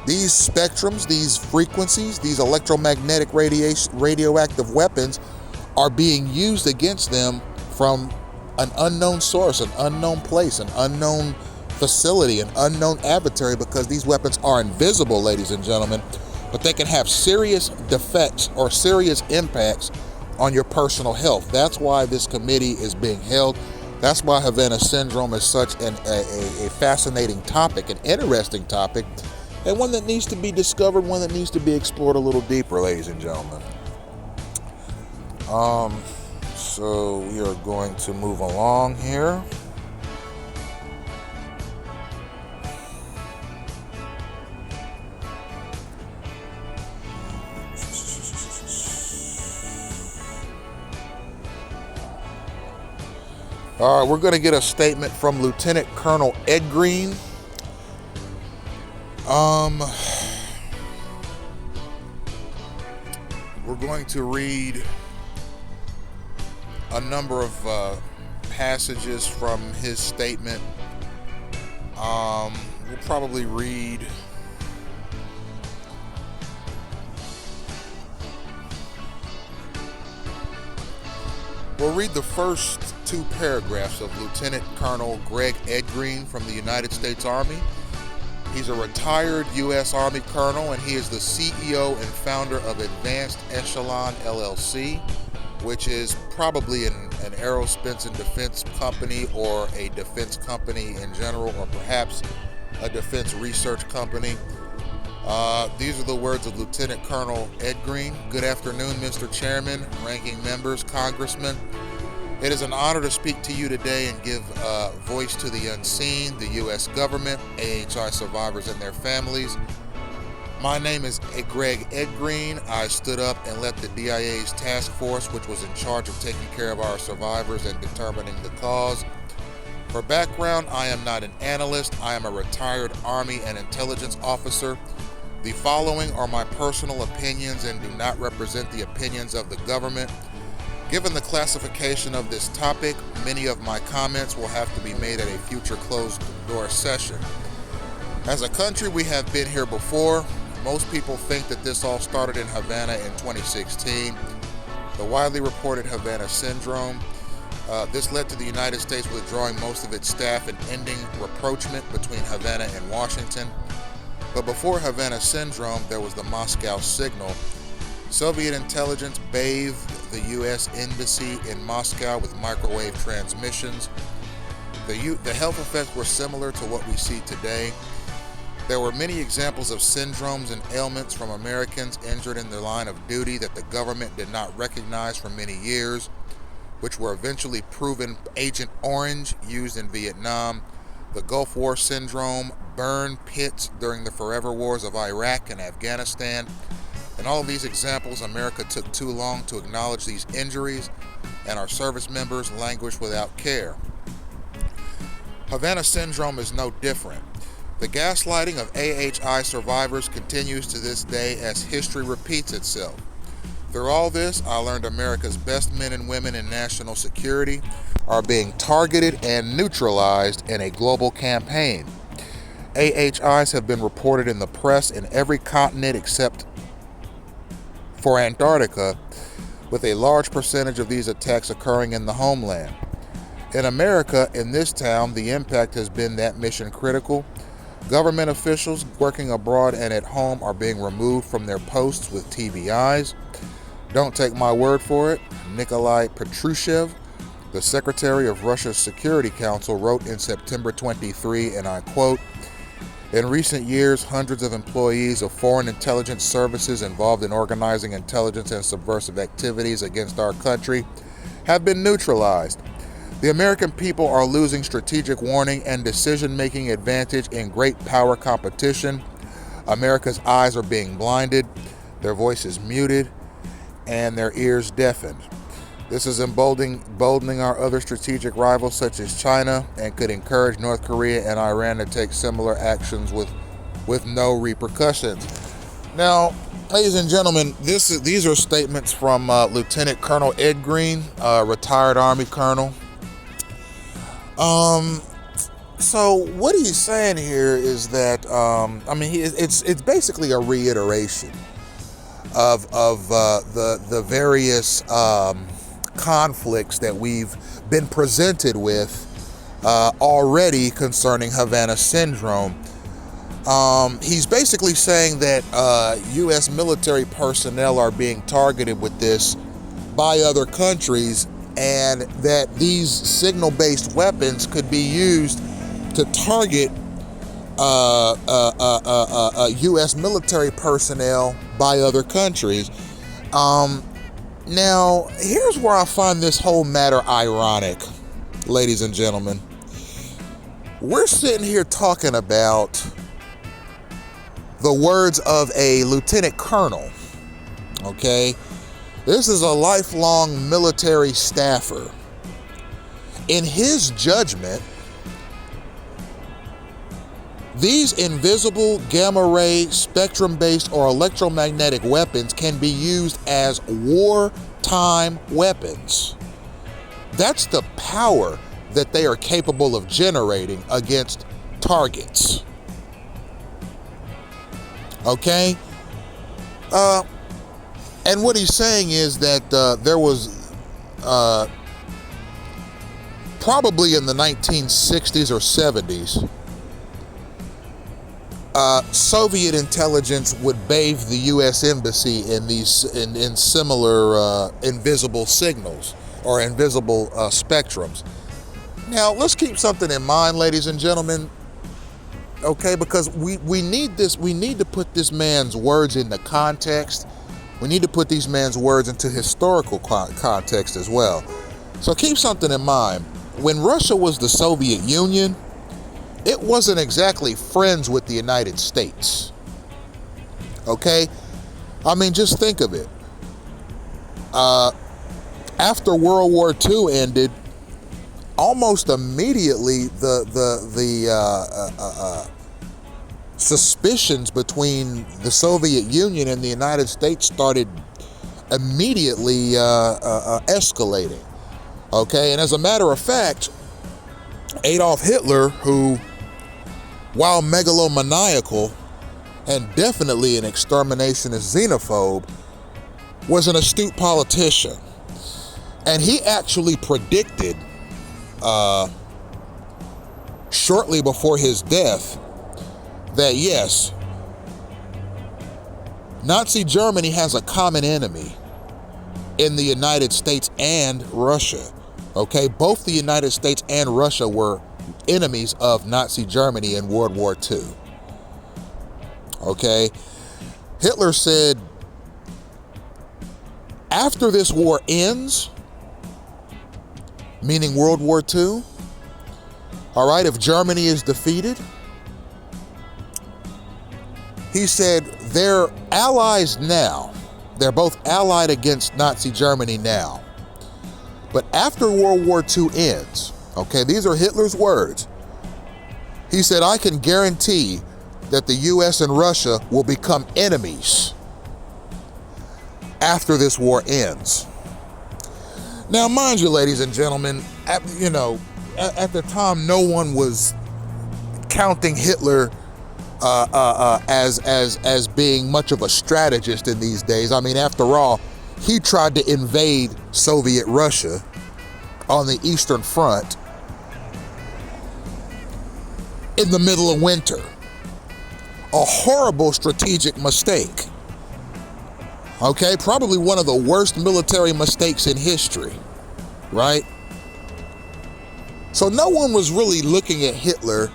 Speaker 3: these spectrums, these frequencies, these electromagnetic radioactive weapons are being used against them from an unknown source, an unknown place, an unknown facility, an unknown adversary, because these weapons are invisible, ladies and gentlemen, but they can have serious defects or serious impacts on your personal health. That's why this committee is being held. That's why Havana syndrome is such a fascinating topic, an interesting topic, and one that needs to be discovered, one that needs to be explored a little deeper, ladies and gentlemen. So we are going to move along here. All right, we're going to get a statement from Lieutenant Colonel Ed Green. We're going to read a number of passages from his statement. We'll probably read the first two paragraphs of Lieutenant Colonel Greg Ed Green from the United States Army. He's a retired U.S. Army colonel, and he is the CEO and founder of Advanced Echelon LLC, which is probably an aerospace and defense company, or a defense company in general, or perhaps a defense research company. These are the words of Lieutenant Colonel Ed Green. Good afternoon, Mr. Chairman, ranking members, congressmen. It is an honor to speak to you today and give voice to the unseen, the U.S. government, AHI survivors and their families. My name is Greg Ed Green. I stood up and led the DIA's task force, which was in charge of taking care of our survivors and determining the cause. For background, I am not an analyst. I am a retired Army and intelligence officer. The following are my personal opinions and do not represent the opinions of the government. Given the classification of this topic, many of my comments will have to be made at a future closed-door session. As a country, we have been here before. Most people think that this all started in Havana in 2016. The widely reported Havana syndrome. This led to the United States withdrawing most of its staff and ending rapprochement between Havana and Washington. But before Havana syndrome, there was the Moscow signal. Soviet intelligence bathed the U.S. embassy in Moscow with microwave transmissions. The health effects were similar to what we see today. There were many examples of syndromes and ailments from Americans injured in their line of duty that the government did not recognize for many years, which were eventually proven Agent Orange used in Vietnam, the Gulf War syndrome, burn pits during the forever wars of Iraq and Afghanistan. In all of these examples, America took too long to acknowledge these injuries, and our service members languished without care. Havana syndrome is no different. The gaslighting of AHI survivors continues to this day as history repeats itself. Through all this, I learned America's best men and women in national security are being targeted and neutralized in a global campaign. AHIs have been reported in the press in every continent except for Antarctica, with a large percentage of these attacks occurring in the homeland. In America, in this town, the impact has been that mission critical. Government officials working abroad and at home are being removed from their posts with TBIs. Don't take my word for it. Nikolai Patrushev, the Secretary of Russia's Security Council, wrote in September 23, and I quote, "In recent years, hundreds of employees of foreign intelligence services involved in organizing intelligence and subversive activities against our country have been neutralized. The American people are losing strategic warning and decision-making advantage in great power competition. America's eyes are being blinded, their voices muted, and their ears deafened. This is emboldening our other strategic rivals such as China, and could encourage North Korea and Iran to take similar actions with no repercussions. Now, ladies and gentlemen, these are statements from Lieutenant Colonel Ed Green, retired Army colonel. So what he's saying here is that it's basically a reiteration of the various conflicts that we've been presented with already concerning Havana syndrome. He's basically saying that U.S. military personnel are being targeted with this by other countries, and that these signal-based weapons could be used to target U.S. military personnel by other countries. Now, here's where I find this whole matter ironic, ladies and gentlemen. We're sitting here talking about the words of a lieutenant colonel, okay? This is a lifelong military staffer. In his judgment, these invisible gamma ray, spectrum-based, or electromagnetic weapons can be used as wartime weapons. That's the power that they are capable of generating against targets. Okay? And what he's saying is that there was probably in the 1960s or 70s, Soviet intelligence would bathe the U.S. embassy in similar invisible signals or invisible spectrums. Now, let's keep something in mind, ladies and gentlemen, okay? Because we need this. We need to put this man's words into context. We need to put these man's words into historical context as well. So keep something in mind. When Russia was the Soviet Union, it wasn't exactly friends with the United States. Okay? I mean, just think of it. After World War II ended, almost immediately the suspicions between the Soviet Union and the United States started immediately escalating. Okay? And as a matter of fact, Adolf Hitler, who, while megalomaniacal and definitely an exterminationist xenophobe, was an astute politician. And he actually predicted, shortly before his death, that yes, Nazi Germany has a common enemy in the United States and Russia. Okay, both the United States and Russia were enemies of Nazi Germany in World War II. Okay, Hitler said, after this war ends, meaning World War II, all right, if Germany is defeated, he said they're allies now. They're both allied against Nazi Germany now. But after World War II ends, okay, these are Hitler's words. He said, I can guarantee that the US and Russia will become enemies after this war ends. Now, mind you, ladies and gentlemen, at the time, no one was counting Hitler as being much of a strategist in these days. I mean, after all, he tried to invade Soviet Russia on the Eastern Front in the middle of winter. A horrible strategic mistake. Okay, probably one of the worst military mistakes in history, right? So no one was really looking at Hitler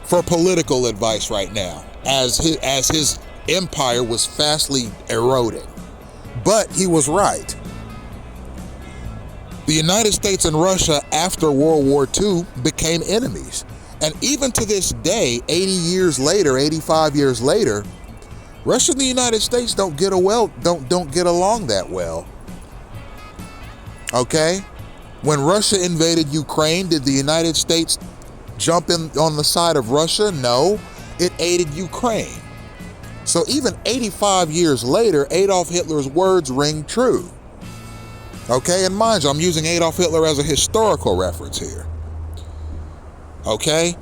Speaker 3: for political advice right now, as his empire was fastly eroding. But he was right. The United States and Russia after World War II became enemies. And even to this day, 80 years later, 85 years later, Russia and the United States don't get along that well. Okay? When Russia invaded Ukraine, did the United States jump in on the side of Russia? No, it aided Ukraine. So even 85 years later, Adolf Hitler's words ring true. Okay, and mind you, I'm using Adolf Hitler as a historical reference here. Okay?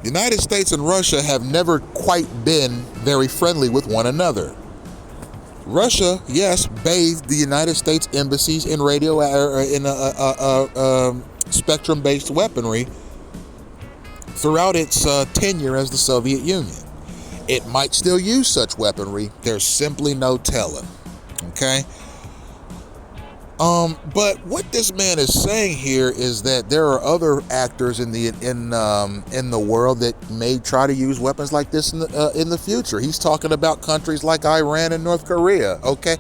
Speaker 3: The United States and Russia have never quite been very friendly with one another. Russia, yes, bathed the United States embassies in spectrum-based weaponry throughout its tenure as the Soviet Union. It might still use such weaponry. There's simply no telling. Okay? But what this man is saying here is that there are other actors in the world that may try to use weapons like this in the future. He's talking about countries like Iran and North Korea. Okay,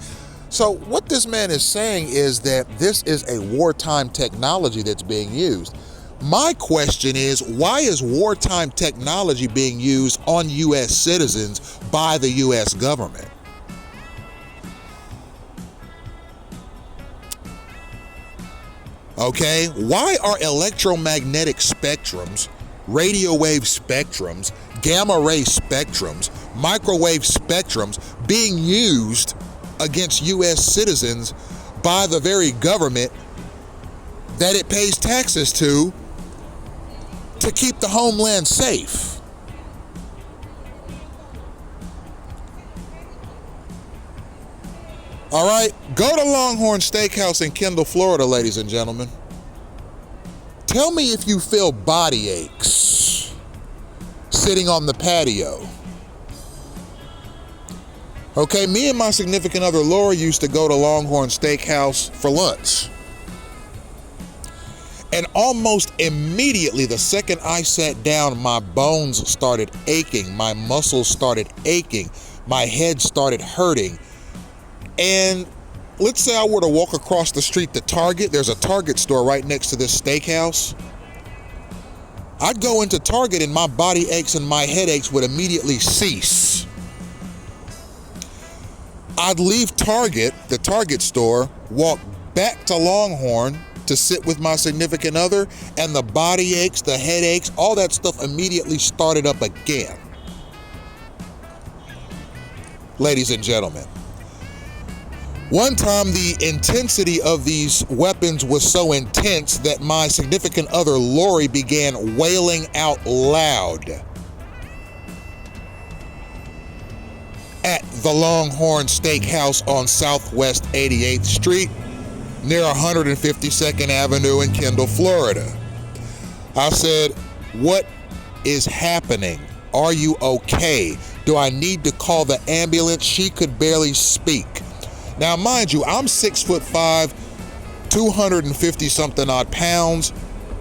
Speaker 3: so what this man is saying is that this is a wartime technology that's being used. My question is, why is wartime technology being used on U.S. citizens by the U.S. government? Okay, why are electromagnetic spectrums, radio wave spectrums, gamma ray spectrums, microwave spectrums being used against U.S. citizens by the very government that it pays taxes to keep the homeland safe? All right, go to Longhorn Steakhouse in Kendall, Florida, ladies and gentlemen. Tell me if you feel body aches sitting on the patio. Okay, me and my significant other, Laura, used to go to Longhorn Steakhouse for lunch. And almost immediately, the second I sat down, my bones started aching, my muscles started aching, my head started hurting. And let's say I were to walk across the street to Target. There's a Target store right next to this steakhouse. I'd go into Target and my body aches and my headaches would immediately cease. I'd leave Target, the Target store, walk back to Longhorn to sit with my significant other, and the body aches, the headaches, all that stuff immediately started up again. Ladies and gentlemen, one time the intensity of these weapons was so intense that my significant other, Lori, began wailing out loud at the Longhorn Steakhouse on Southwest 88th Street near 152nd Avenue in Kendall, Florida. I said, "What is happening? Are you okay? Do I need to call the ambulance?" She could barely speak. Now, mind you, I'm 6'5", 250 something odd pounds,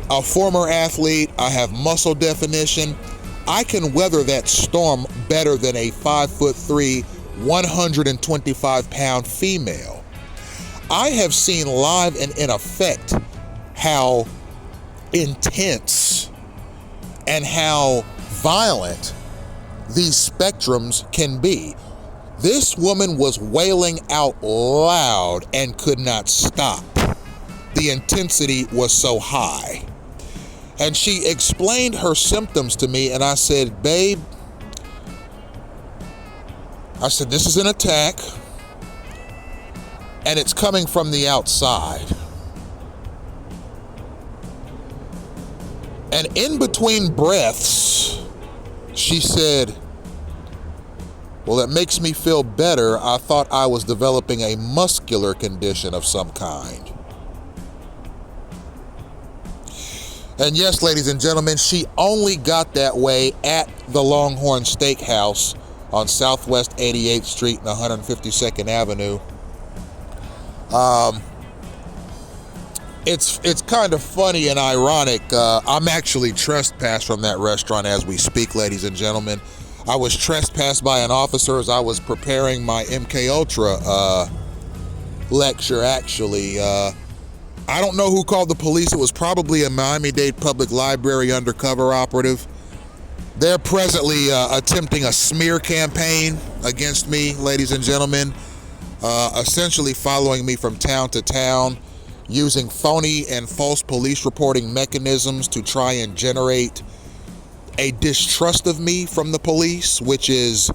Speaker 3: a former athlete. I have muscle definition. I can weather that storm better than a 5'3", 125 pound female. I have seen live and in effect how intense and how violent these spectrums can be. This woman was wailing out loud and could not stop. The intensity was so high. And she explained her symptoms to me, and I said, "Babe," I said, "this is an attack, and it's coming from the outside." And in between breaths, she said, "Well, it makes me feel better. I thought I was developing a muscular condition of some kind." And yes, ladies and gentlemen, she only got that way at the Longhorn Steakhouse on Southwest 88th Street and 152nd Avenue. It's kind of funny and ironic. I'm actually trespassed from that restaurant as we speak, ladies and gentlemen. I was trespassed by an officer as I was preparing my MK Ultra lecture, actually. I don't know who called the police. It was probably a Miami-Dade Public Library undercover operative. They're presently attempting a smear campaign against me, ladies and gentlemen, essentially following me from town to town, using phony and false police reporting mechanisms to try and generate a distrust of me from the police, which is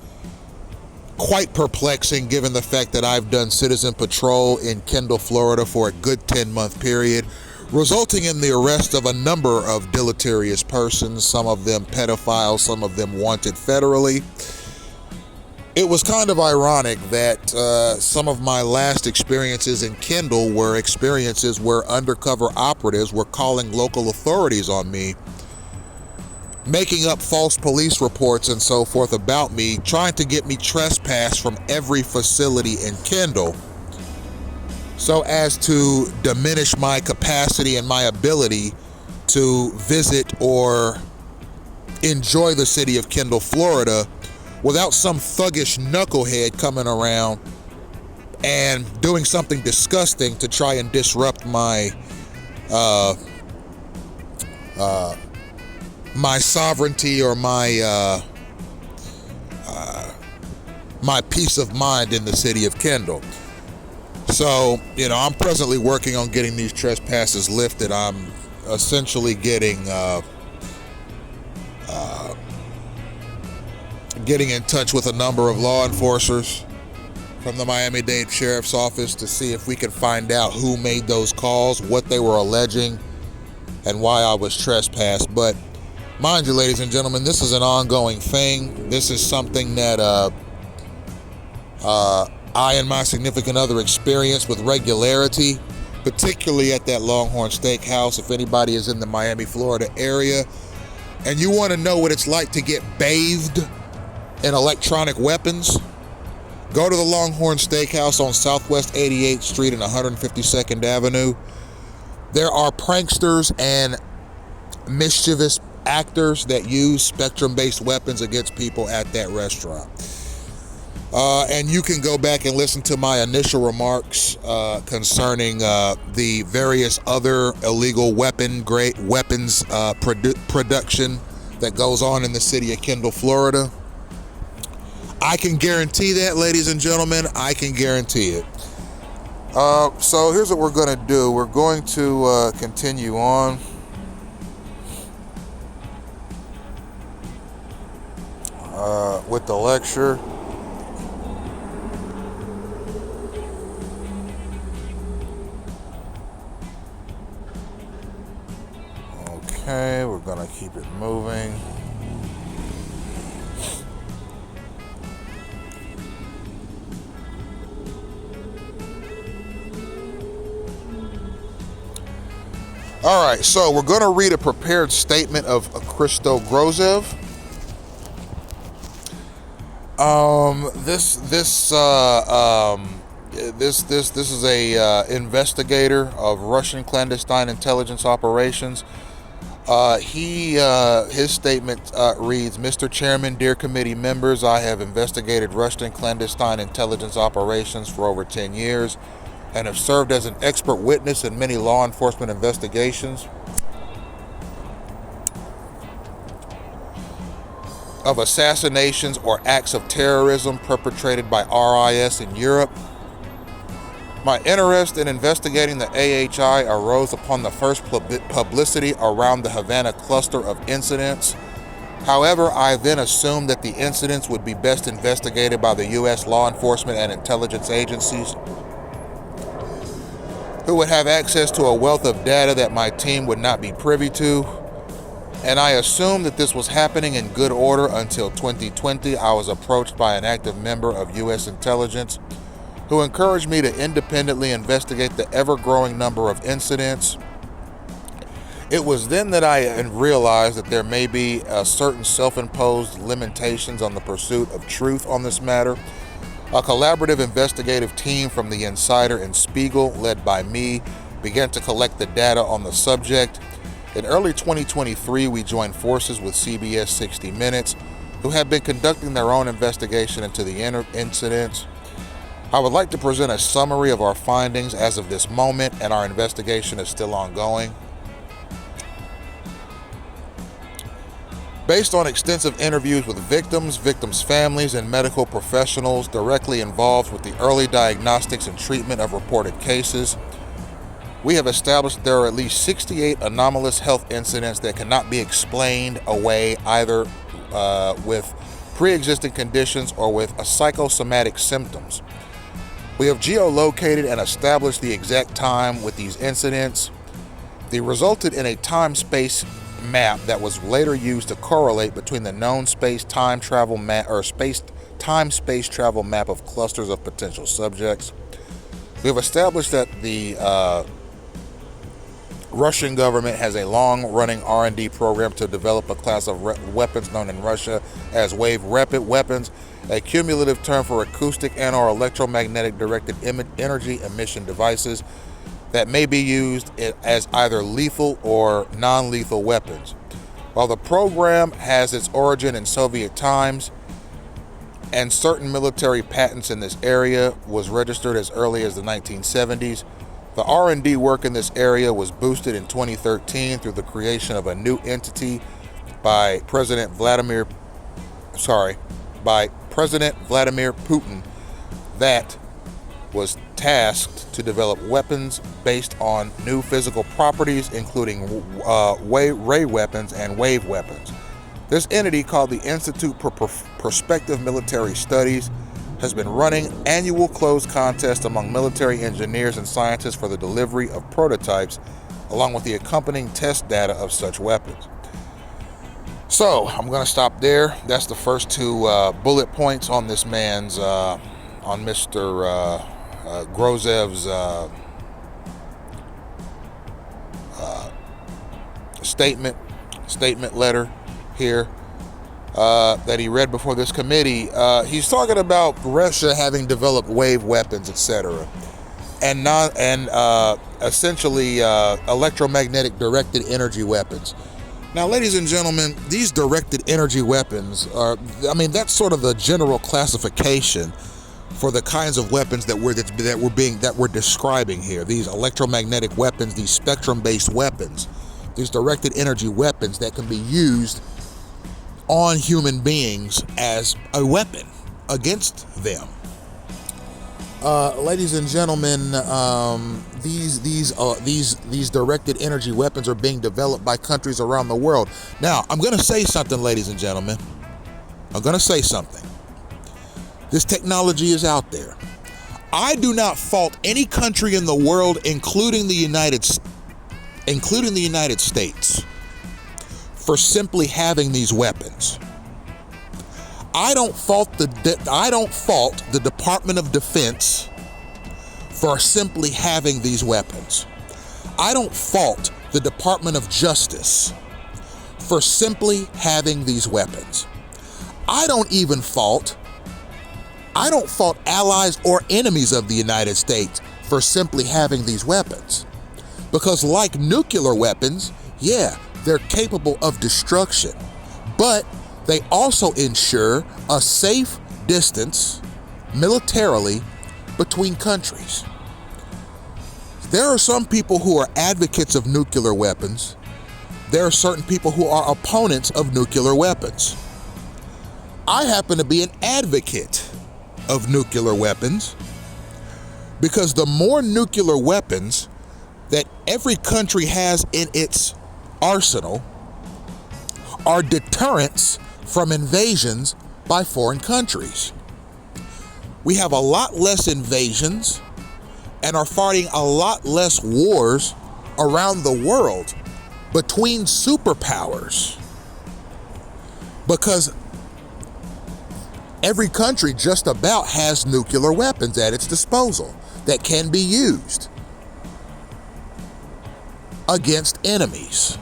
Speaker 3: quite perplexing given the fact that I've done citizen patrol in Kendall, Florida for a good 10-month period, resulting in the arrest of a number of deleterious persons, some of them pedophiles, some of them wanted federally. It was kind of ironic that some of my last experiences in Kendall were experiences where undercover operatives were calling local authorities on me, making up false police reports and so forth about me, trying to get me trespassed from every facility in Kendall, so as to diminish my capacity and my ability to visit or enjoy the city of Kendall, Florida, without some thuggish knucklehead coming around and doing something disgusting to try and disrupt my my sovereignty or my my peace of mind in the city of Kendall. So, I'm presently working on getting these trespasses lifted. I'm essentially getting in touch with a number of law enforcers from the Miami-Dade Sheriff's Office to see if we can find out who made those calls, what they were alleging, and why I was trespassed. But mind you, ladies and gentlemen, this is an ongoing thing. This is something that I and my significant other experience with regularity, particularly at that Longhorn Steakhouse. If anybody is in the Miami, Florida area, and you want to know what it's like to get bathed in electronic weapons, go to the Longhorn Steakhouse on Southwest 88th Street and 152nd Avenue. There are pranksters and mischievous actors that use spectrum-based weapons against people at that restaurant. And you can go back and listen to my initial remarks concerning the various other illegal weapons production that goes on in the city of Kendall, Florida. I can guarantee that, ladies and gentlemen. I can guarantee it. So here's what we're going to do. We're going to continue on. With the lecture. Okay, we're gonna keep it moving. All right, so we're gonna read a prepared statement of Christo Grozev. This is a investigator of Russian clandestine intelligence operations. His statement reads, Mr. Chairman, dear committee members, I have investigated Russian clandestine intelligence operations for over 10 years and have served as an expert witness in many law enforcement investigations of assassinations or acts of terrorism perpetrated by RIS in Europe. My interest in investigating the AHI arose upon the first publicity around the Havana cluster of incidents. However, I then assumed that the incidents would be best investigated by the U.S. law enforcement and intelligence agencies, who would have access to a wealth of data that my team would not be privy to. And I assumed that this was happening in good order until 2020. I was approached by an active member of U.S. intelligence who encouraged me to independently investigate the ever-growing number of incidents. It was then that I realized that there may be certain self-imposed limitations on the pursuit of truth on this matter. A collaborative investigative team from The Insider and Spiegel, led by me, began to collect the data on the subject. In early 2023, we joined forces with CBS 60 Minutes, who have been conducting their own investigation into the incidents. I would like to present a summary of our findings as of this moment, and our investigation is still ongoing. Based on extensive interviews with victims, victims' families, and medical professionals directly involved with the early diagnostics and treatment of reported cases, we have established there are at least 68 anomalous health incidents that cannot be explained away either with pre-existing conditions or with psychosomatic symptoms. We have geolocated and established the exact time with these incidents. They resulted in a time-space map that was later used to correlate between the known space-time travel map or time-space travel map of clusters of potential subjects. We have established that the Russian government has a long-running R&D program to develop a class of weapons known in Russia as wave rapid weapons, a cumulative term for acoustic and/or electromagnetic directed energy emission devices that may be used as either lethal or non-lethal weapons. While the program has its origin in Soviet times and certain military patents in this area was registered as early as the 1970s, the R&D work in this area was boosted in 2013 through the creation of a new entity by President Vladimir Putin that was tasked to develop weapons based on new physical properties, including ray weapons and wave weapons. This entity, called the Institute for Prospective Military Studies, has been running annual closed contests among military engineers and scientists for the delivery of prototypes, along with the accompanying test data of such weapons. So I'm going to stop there. That's the first two bullet points on this man's, on Mr. Grozev's statement letter here that he read before this committee. He's talking about Russia having developed wave weapons, etc., and essentially electromagnetic directed energy weapons. Now, ladies and gentlemen, these directed energy weapons are, that's sort of the general classification for the kinds of weapons that we're describing here. These electromagnetic weapons, these spectrum-based weapons, these directed energy weapons that can be used on human beings as a weapon against them. Ladies and gentlemen, these directed energy weapons are being developed by countries around the world. Now, I'm going to say something, ladies and gentlemen. I'm going to say something. This technology is out there. I do not fault any country in the world, including the United States, for simply having these weapons. I don't fault the Department of Defense for simply having these weapons. I don't fault the Department of Justice for simply having these weapons. I don't fault allies or enemies of the United States for simply having these weapons. Because like nuclear weapons, yeah, they're capable of destruction, but they also ensure a safe distance militarily between countries. There are some people who are advocates of nuclear weapons. There are certain people who are opponents of nuclear weapons. I happen to be an advocate of nuclear weapons because the more nuclear weapons that every country has in its arsenal are deterrents from invasions by foreign countries. We have a lot less invasions and are fighting a lot less wars around the world between superpowers because every country just about has nuclear weapons at its disposal that can be used against enemies.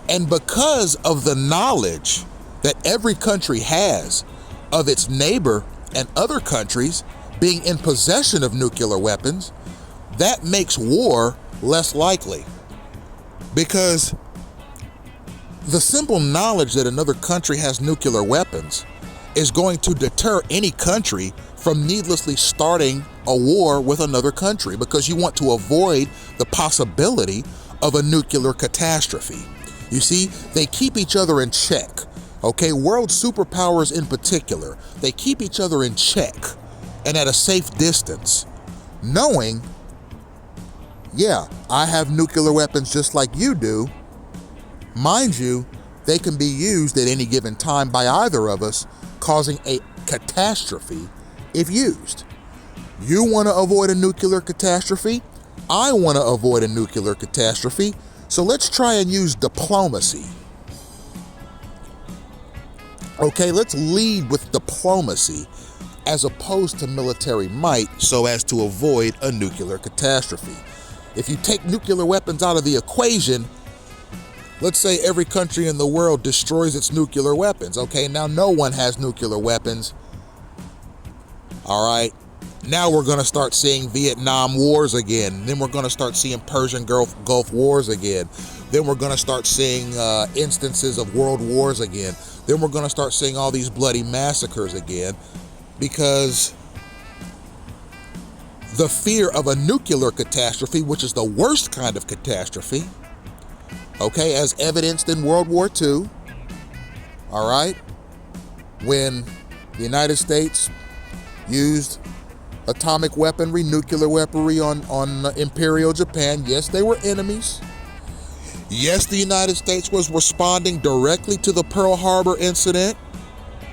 Speaker 3: And because of the knowledge that every country has of its neighbor and other countries being in possession of nuclear weapons, that makes war less likely. Because the simple knowledge that another country has nuclear weapons is going to deter any country from needlessly starting a war with another country, because you want to avoid the possibility of a nuclear catastrophe. You see, they keep each other in check, okay? World superpowers in particular, they keep each other in check and at a safe distance, knowing, yeah, I have nuclear weapons just like you do. Mind you, they can be used at any given time by either of us, causing a catastrophe if used. You want to avoid a nuclear catastrophe. I want to avoid a nuclear catastrophe. So let's try and use diplomacy. Okay, let's lead with diplomacy as opposed to military might so as to avoid a nuclear catastrophe. If you take nuclear weapons out of the equation, let's say every country in the world destroys its nuclear weapons. Okay, now no one has nuclear weapons. All right, now we're going to start seeing Vietnam wars again. Then we're going to start seeing Persian Gulf wars again. Then we're going to start seeing instances of world wars again. Then we're going to start seeing all these bloody massacres again, because the fear of a nuclear catastrophe, which is the worst kind of catastrophe, okay, as evidenced in World War II, all right, when the United States used atomic weaponry, nuclear weaponry on Imperial Japan. Yes, they were enemies. Yes, the United States was responding directly to the Pearl Harbor incident,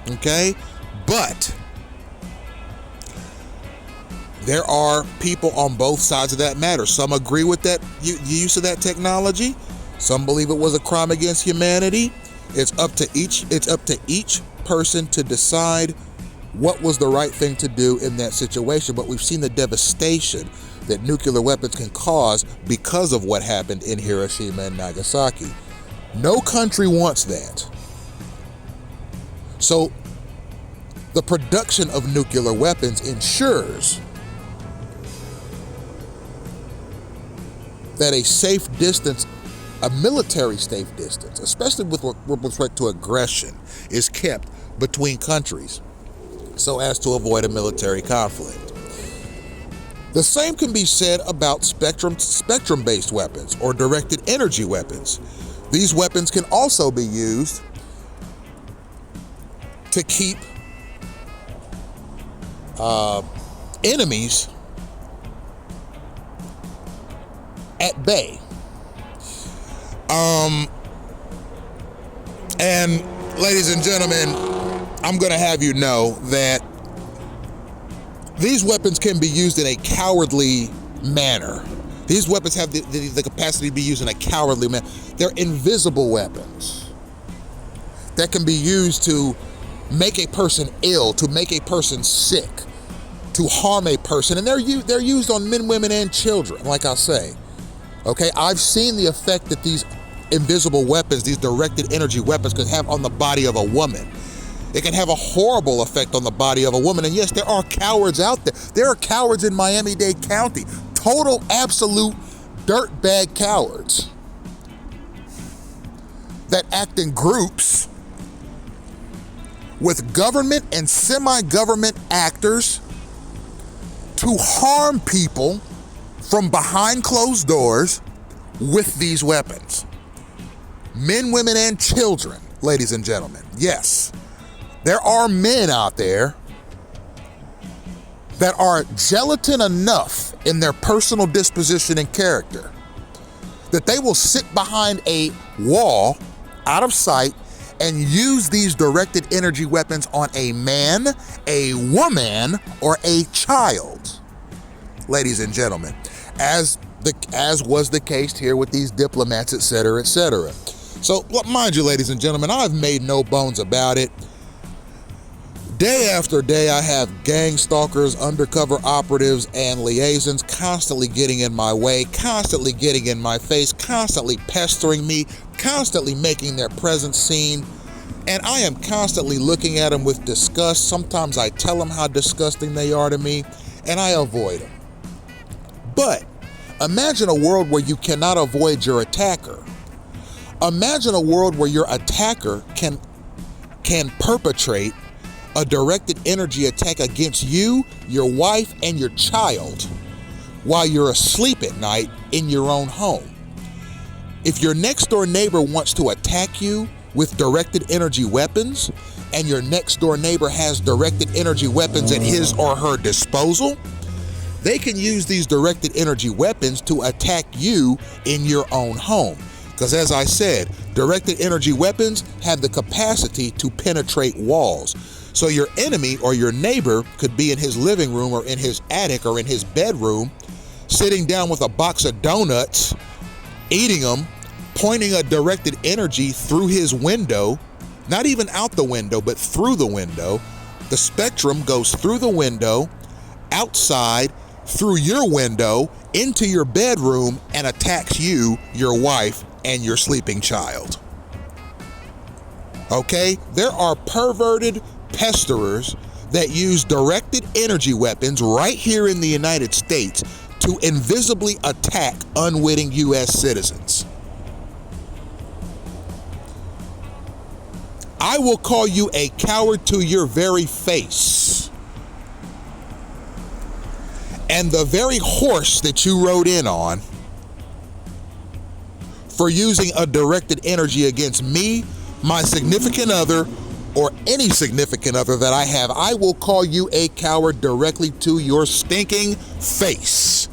Speaker 3: okay? But there are people on both sides of that matter. Some agree with that use of that technology. Some believe it was a crime against humanity. It's up to each person to decide what was the right thing to do in that situation. But we've seen the devastation that nuclear weapons can cause because of what happened in Hiroshima and Nagasaki. No country wants that. So the production of nuclear weapons ensures that a safe distance, a military safe distance, especially with respect to aggression, is kept between countries so as to avoid a military conflict. The same can be said about spectrum-based weapons or directed energy weapons. These weapons can also be used to keep enemies at bay. And ladies and gentlemen, I'm going to have you know that these weapons can be used in a cowardly manner. These weapons have the capacity to be used in a cowardly manner. They're invisible weapons that can be used to make a person ill, to make a person sick, to harm a person. And they're used on men, women, and children, like I say. Okay, I've seen the effect that these invisible weapons, these directed energy weapons, can have on the body of a woman. It can have a horrible effect on the body of a woman. And yes, there are cowards out there. There are cowards in Miami-Dade County. Total, absolute dirtbag cowards that act in groups with government and semi-government actors to harm people from behind closed doors with these weapons. Men, women, and children, ladies and gentlemen. Yes. There are men out there that are gelatin enough in their personal disposition and character that they will sit behind a wall out of sight and use these directed energy weapons on a man, a woman, or a child, ladies and gentlemen, as was the case here with these diplomats, et cetera, et cetera. So mind you, ladies and gentlemen, I've made no bones about it. Day after day, I have gang stalkers, undercover operatives, and liaisons constantly getting in my way, constantly getting in my face, constantly pestering me, constantly making their presence seen. And I am constantly looking at them with disgust. Sometimes I tell them how disgusting they are to me, and I avoid them. But imagine a world where you cannot avoid your attacker. Imagine a world where your attacker can perpetrate a directed energy attack against you, your wife, and your child while you're asleep at night in your own home. If your next door neighbor wants to attack you with directed energy weapons, and your next door neighbor has directed energy weapons at his or her disposal, they can use these directed energy weapons to attack you in your own home. Because as I said, directed energy weapons have the capacity to penetrate walls. So your enemy or your neighbor could be in his living room or in his attic or in his bedroom, sitting down with a box of donuts, eating them, pointing a directed energy through his window, not even out the window, but through the window. The spectrum goes through the window, outside, through your window, into your bedroom, and attacks you, your wife, and your sleeping child. Okay? There are perverted pesterers that use directed energy weapons right here in the United States to invisibly attack unwitting U.S. citizens. I will call you a coward to your very face. And the very horse that you rode in on for using a directed energy against me, my significant other, or any significant other that I have, I will call you a coward directly to your stinking face.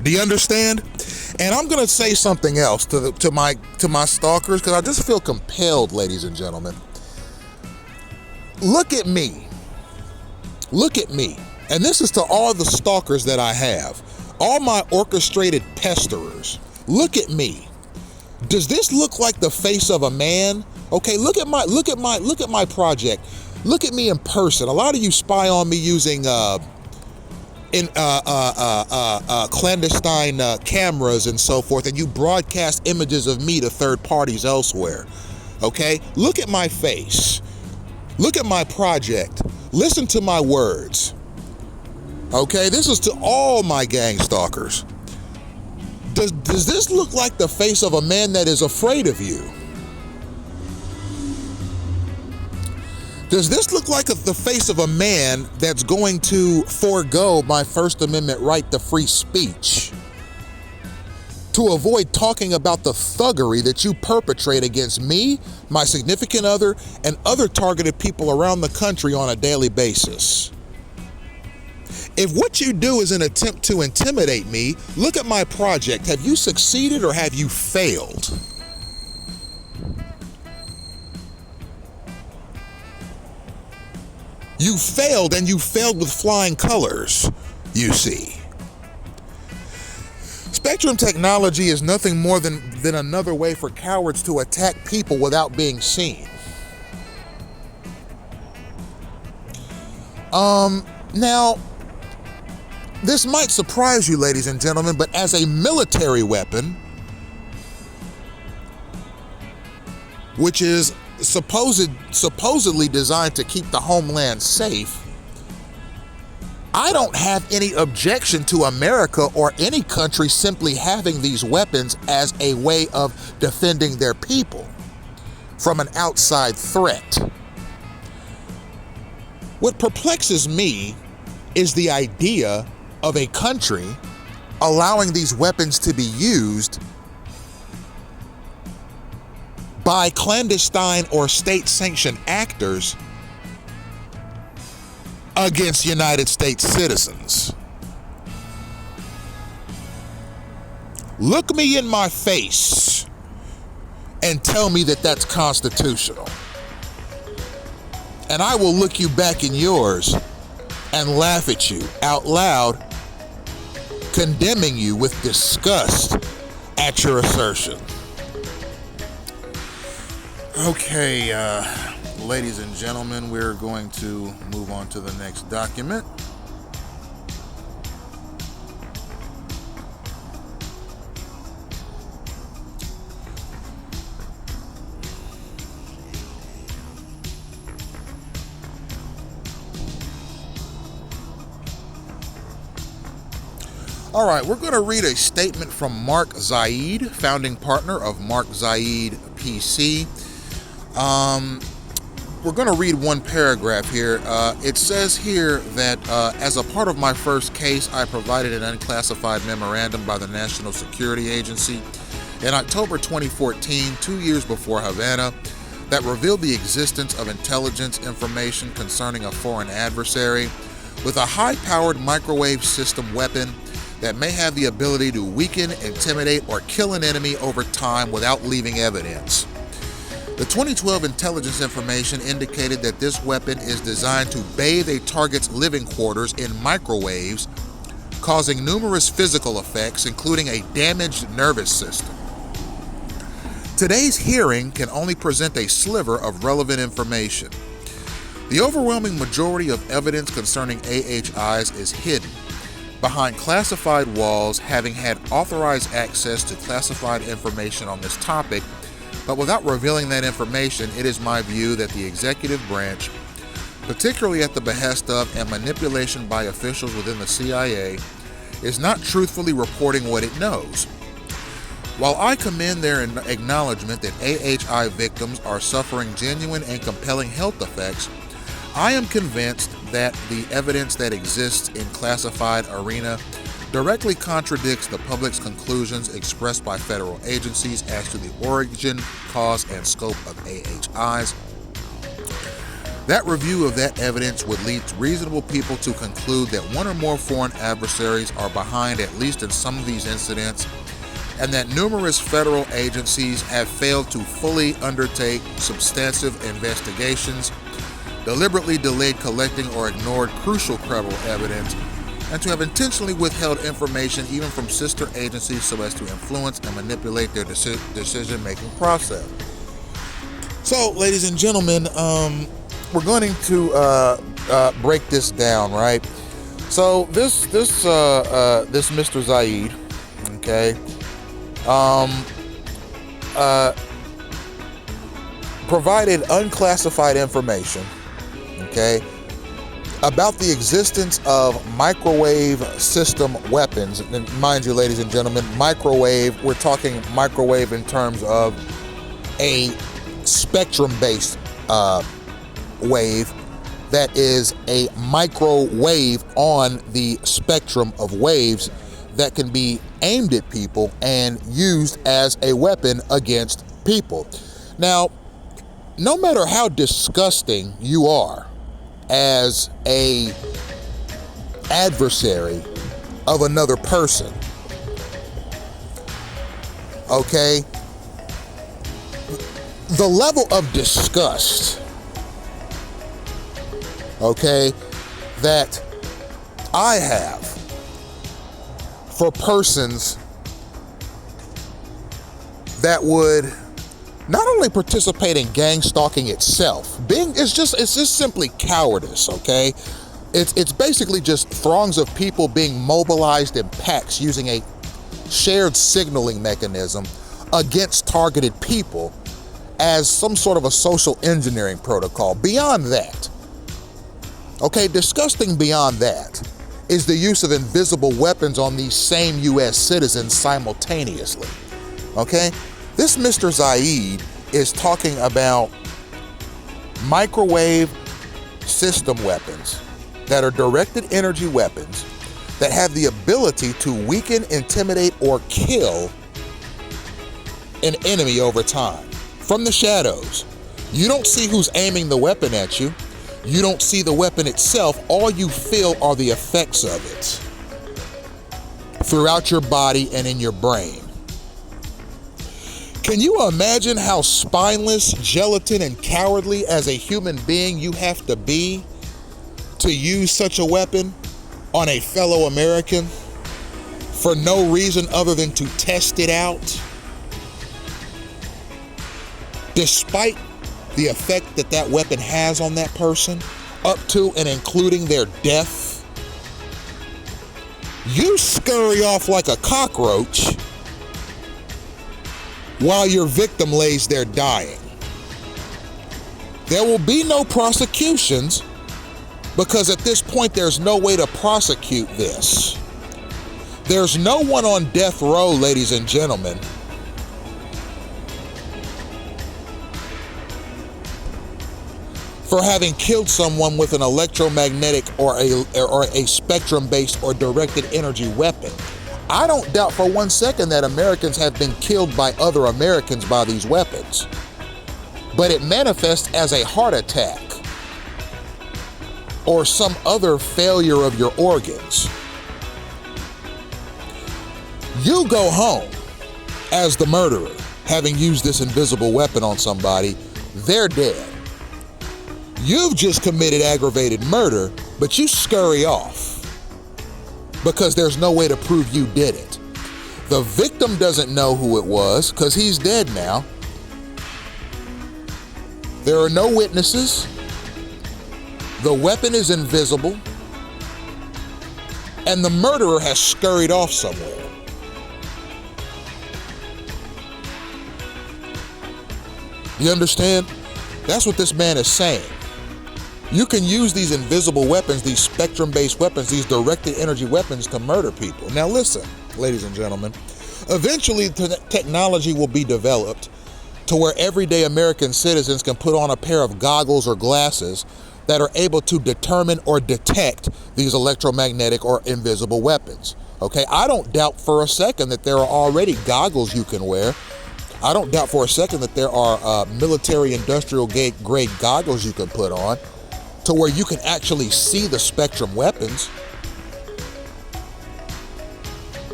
Speaker 3: Do you understand? And I'm going to say something else to my stalkers, because I just feel compelled, ladies and gentlemen. Look at me. Look at me. And this is to all the stalkers that I have, all my orchestrated pesterers. Look at me. Does this look like the face of a man? Okay, look at my project. Look at me in person. A lot of you spy on me using clandestine cameras and so forth, and you broadcast images of me to third parties elsewhere. Okay, look at my face. Look at my project. Listen to my words. Okay, this is to all my gang stalkers. Does this look like the face of a man that is afraid of you? Does this look like the face of a man that's going to forego my First Amendment right to free speech to avoid talking about the thuggery that you perpetrate against me, my significant other, and other targeted people around the country on a daily basis? If what you do is an attempt to intimidate me, look at my project. Have you succeeded or have you failed? You failed, and you failed with flying colors, you see. Spectrum technology is nothing more than another way for cowards to attack people without being seen. Now, this might surprise you, ladies and gentlemen, but as a military weapon, which is supposedly designed to keep the homeland safe, I don't have any objection to America or any country simply having these weapons as a way of defending their people from an outside threat. What perplexes me is the idea of a country allowing these weapons to be used by clandestine or state-sanctioned actors against United States citizens. Look me in my face and tell me that that's constitutional. And I will look you back in yours and laugh at you out loud, condemning you with disgust at your assertion. Okay, ladies and gentlemen, we're going to move on to the next document. All right, we're going to read a statement from Mark Zaid, founding partner of Mark Zaid PC. we're going to read one paragraph here. It says here that as a part of my first case, I provided an unclassified memorandum by the National Security Agency in October 2014, 2 years before Havana, that revealed the existence of intelligence information concerning a foreign adversary with a high-powered microwave system weapon that may have the ability to weaken, intimidate, or kill an enemy over time without leaving evidence. The 2012 intelligence information indicated that this weapon is designed to bathe a target's living quarters in microwaves, causing numerous physical effects, including a damaged nervous system. Today's hearing can only present a sliver of relevant information. The overwhelming majority of evidence concerning AHIs is hidden behind classified walls, having had authorized access to classified information on this topic, but without revealing that information, it is my view that the executive branch, particularly at the behest of and manipulation by officials within the CIA, is not truthfully reporting what it knows. While I commend their acknowledgement that AHI victims are suffering genuine and compelling health effects, I am convinced that the evidence that exists in classified arena directly contradicts the public's conclusions expressed by federal agencies as to the origin, cause, and scope of AHIs. That review of that evidence would lead reasonable people to conclude that one or more foreign adversaries are behind at least in some of these incidents, and that numerous federal agencies have failed to fully undertake substantive investigations, deliberately delayed collecting or ignored crucial credible evidence, and to have intentionally withheld information even from sister agencies so as to influence and manipulate their decision-making process. So, ladies and gentlemen, we're going to break this down, right? So this Mr. Zaid, okay, provided unclassified information, okay, about the existence of microwave system weapons. And mind you, ladies and gentlemen, microwave, we're talking microwave in terms of a spectrum-based wave that is a microwave on the spectrum of waves that can be aimed at people and used as a weapon against people. Now, no matter how disgusting you are as a adversary of another person, okay, the level of disgust, okay, that I have for persons that would not only participate in gang stalking itself, it's just simply cowardice, okay? It's basically just throngs of people being mobilized in packs using a shared signaling mechanism against targeted people as some sort of a social engineering protocol. Beyond that, okay, disgusting beyond that is the use of invisible weapons on these same US citizens simultaneously, okay? This Mr. Zaid is talking about microwave system weapons that are directed energy weapons that have the ability to weaken, intimidate, or kill an enemy over time. From the shadows, you don't see who's aiming the weapon at you. You don't see the weapon itself. All you feel are the effects of it throughout your body and in your brain. Can you imagine how spineless, gelatin, and cowardly as a human being you have to be to use such a weapon on a fellow American for no reason other than to test it out, despite the effect that that weapon has on that person, up to and including their death? You scurry off like a cockroach while your victim lays there dying. There will be no prosecutions because at this point there's no way to prosecute this. There's no one on death row, ladies and gentlemen, for having killed someone with an electromagnetic or a spectrum-based or directed energy weapon. I don't doubt for one second that Americans have been killed by other Americans by these weapons, but it manifests as a heart attack or some other failure of your organs. You go home as the murderer, having used this invisible weapon on somebody, they're dead. You've just committed aggravated murder, but you scurry off because there's no way to prove you did it. The victim doesn't know who it was because he's dead now. There are no witnesses. The weapon is invisible, and the murderer has scurried off somewhere. You understand? That's what this man is saying. You can use these invisible weapons, these spectrum-based weapons, these directed energy weapons to murder people. Now listen, ladies and gentlemen, eventually technology will be developed to where everyday American citizens can put on a pair of goggles or glasses that are able to determine or detect these electromagnetic or invisible weapons. Okay, I don't doubt for a second that there are already goggles you can wear. I don't doubt for a second that there are military industrial grade goggles you can put on to where you can actually see the spectrum weapons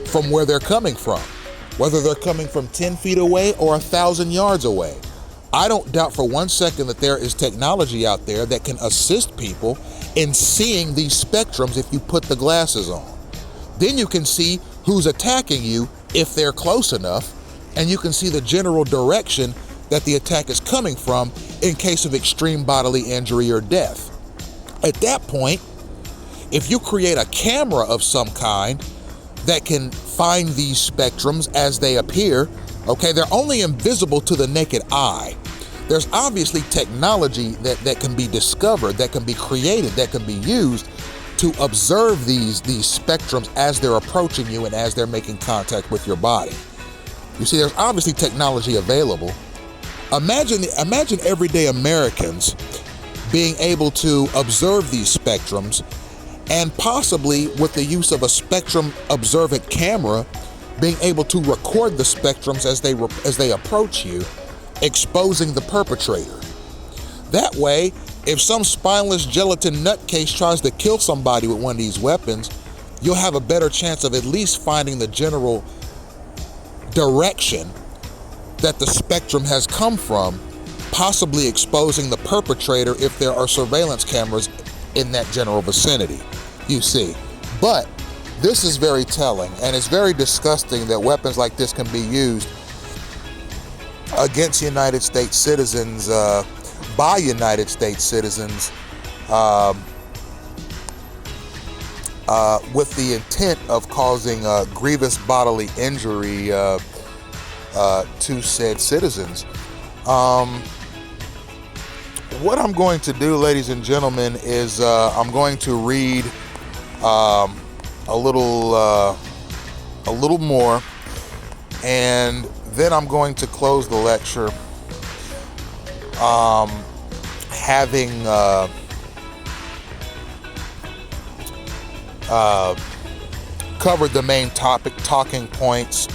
Speaker 3: from where they're coming from, whether they're coming from 10 feet away or 1,000 yards away. I don't doubt for one second that there is technology out there that can assist people in seeing these spectrums if you put the glasses on. Then you can see who's attacking you if they're close enough, and you can see the general direction that the attack is coming from in case of extreme bodily injury or death. At that point, if you create a camera of some kind that can find these spectrums as they appear, okay, they're only invisible to the naked eye. There's obviously technology that can be discovered, that can be created, that can be used to observe these spectrums as they're approaching you and as they're making contact with your body. You see, there's obviously technology available. Imagine everyday Americans being able to observe these spectrums, and possibly with the use of a spectrum observant camera, being able to record the spectrums as they approach you, exposing the perpetrator. That way, if some spineless gelatin nutcase tries to kill somebody with one of these weapons, you'll have a better chance of at least finding the general direction that the spectrum has come from, possibly exposing the perpetrator if there are surveillance cameras in that general vicinity, you see. But this is very telling, and it's very disgusting that weapons like this can be used against United States citizens, by United States citizens, with the intent of causing grievous bodily injury to said citizens. What I'm going to do, ladies and gentlemen, is I'm going to read a little more, and then I'm going to close the lecture having covered the main talking points.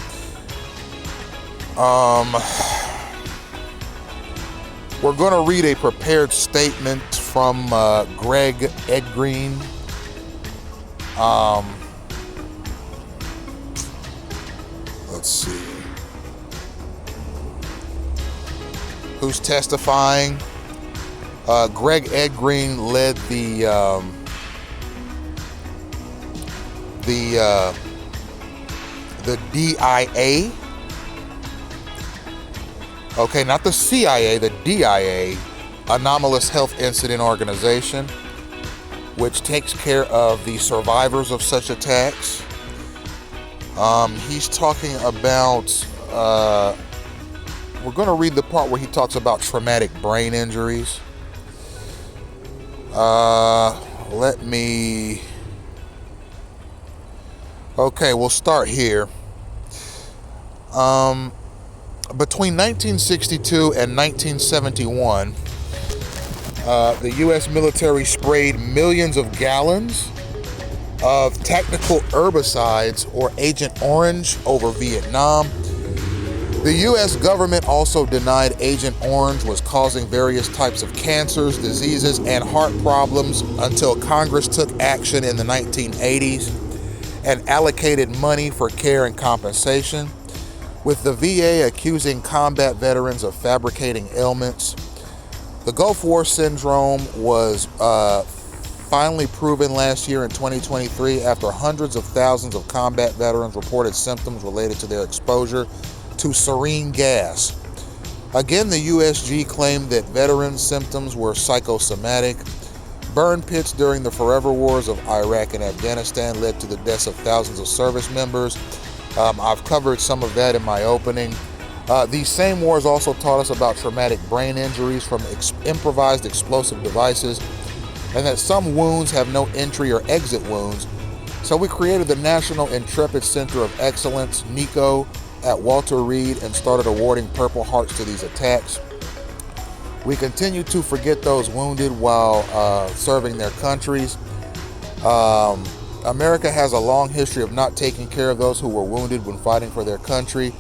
Speaker 3: We're going to read a prepared statement from Greg Edgreen. Let's see. Who's testifying? Greg Edgreen led the DIA. Okay, not the CIA, the DIA, Anomalous Health Incident Organization, which takes care of the survivors of such attacks. He's talking about, we're going to read the part where he talks about traumatic brain injuries. Okay, we'll start here. Between 1962 and 1971, The U.S. military sprayed millions of gallons of technical herbicides or Agent Orange over Vietnam. The U.S. government also denied Agent Orange was causing various types of cancers, diseases, and heart problems until Congress took action in the 1980s and allocated money for care and compensation, with the VA accusing combat veterans of fabricating ailments. The Gulf War syndrome was finally proven last year in 2023 after hundreds of thousands of combat veterans reported symptoms related to their exposure to sarin gas. Again, the USG claimed that veterans' symptoms were psychosomatic. Burn pits during the forever wars of Iraq and Afghanistan led to the deaths of thousands of service members. I've covered some of that in my opening. These same wars also taught us about traumatic brain injuries from improvised explosive devices, and that some wounds have no entry or exit wounds. So we created the National Intrepid Center of Excellence, NICO, at Walter Reed and started awarding Purple Hearts to these attacks. We continue to forget those wounded while serving their countries. America has a long history of not taking care of those who were wounded when fighting for their country,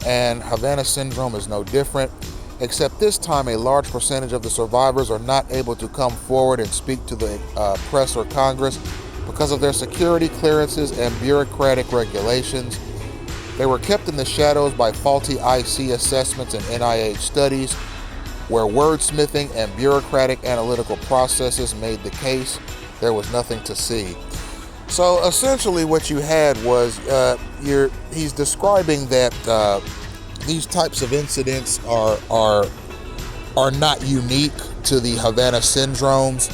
Speaker 3: and Havana syndrome is no different, except this time a large percentage of the survivors are not able to come forward and speak to the press or Congress because of their security clearances and bureaucratic regulations. They were kept in the shadows by faulty IC assessments and NIH studies, where wordsmithing and bureaucratic analytical processes made the case. There was nothing to see. So essentially what you had was, he's describing that these types of incidents are not unique to the Havana syndromes.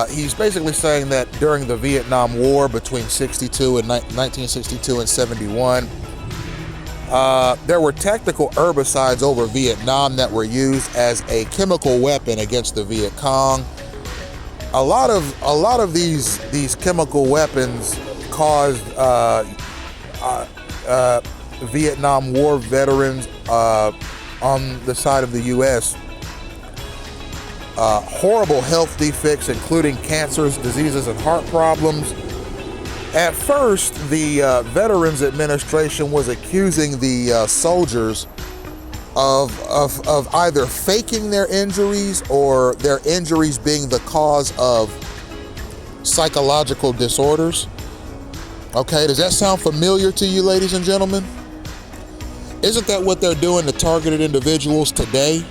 Speaker 3: He's basically saying that during the Vietnam War between 1962 and 71, there were tactical herbicides over Vietnam that were used as a chemical weapon against the Viet Cong. A lot of these chemical weapons caused Vietnam War veterans on the side of the U.S. Horrible health defects, including cancers, diseases, and heart problems. At first, the Veterans Administration was accusing the soldiers of either faking their injuries or their injuries being the cause of psychological disorders. Okay, does that sound familiar to you, ladies and gentlemen? Isn't that what they're doing to targeted individuals today?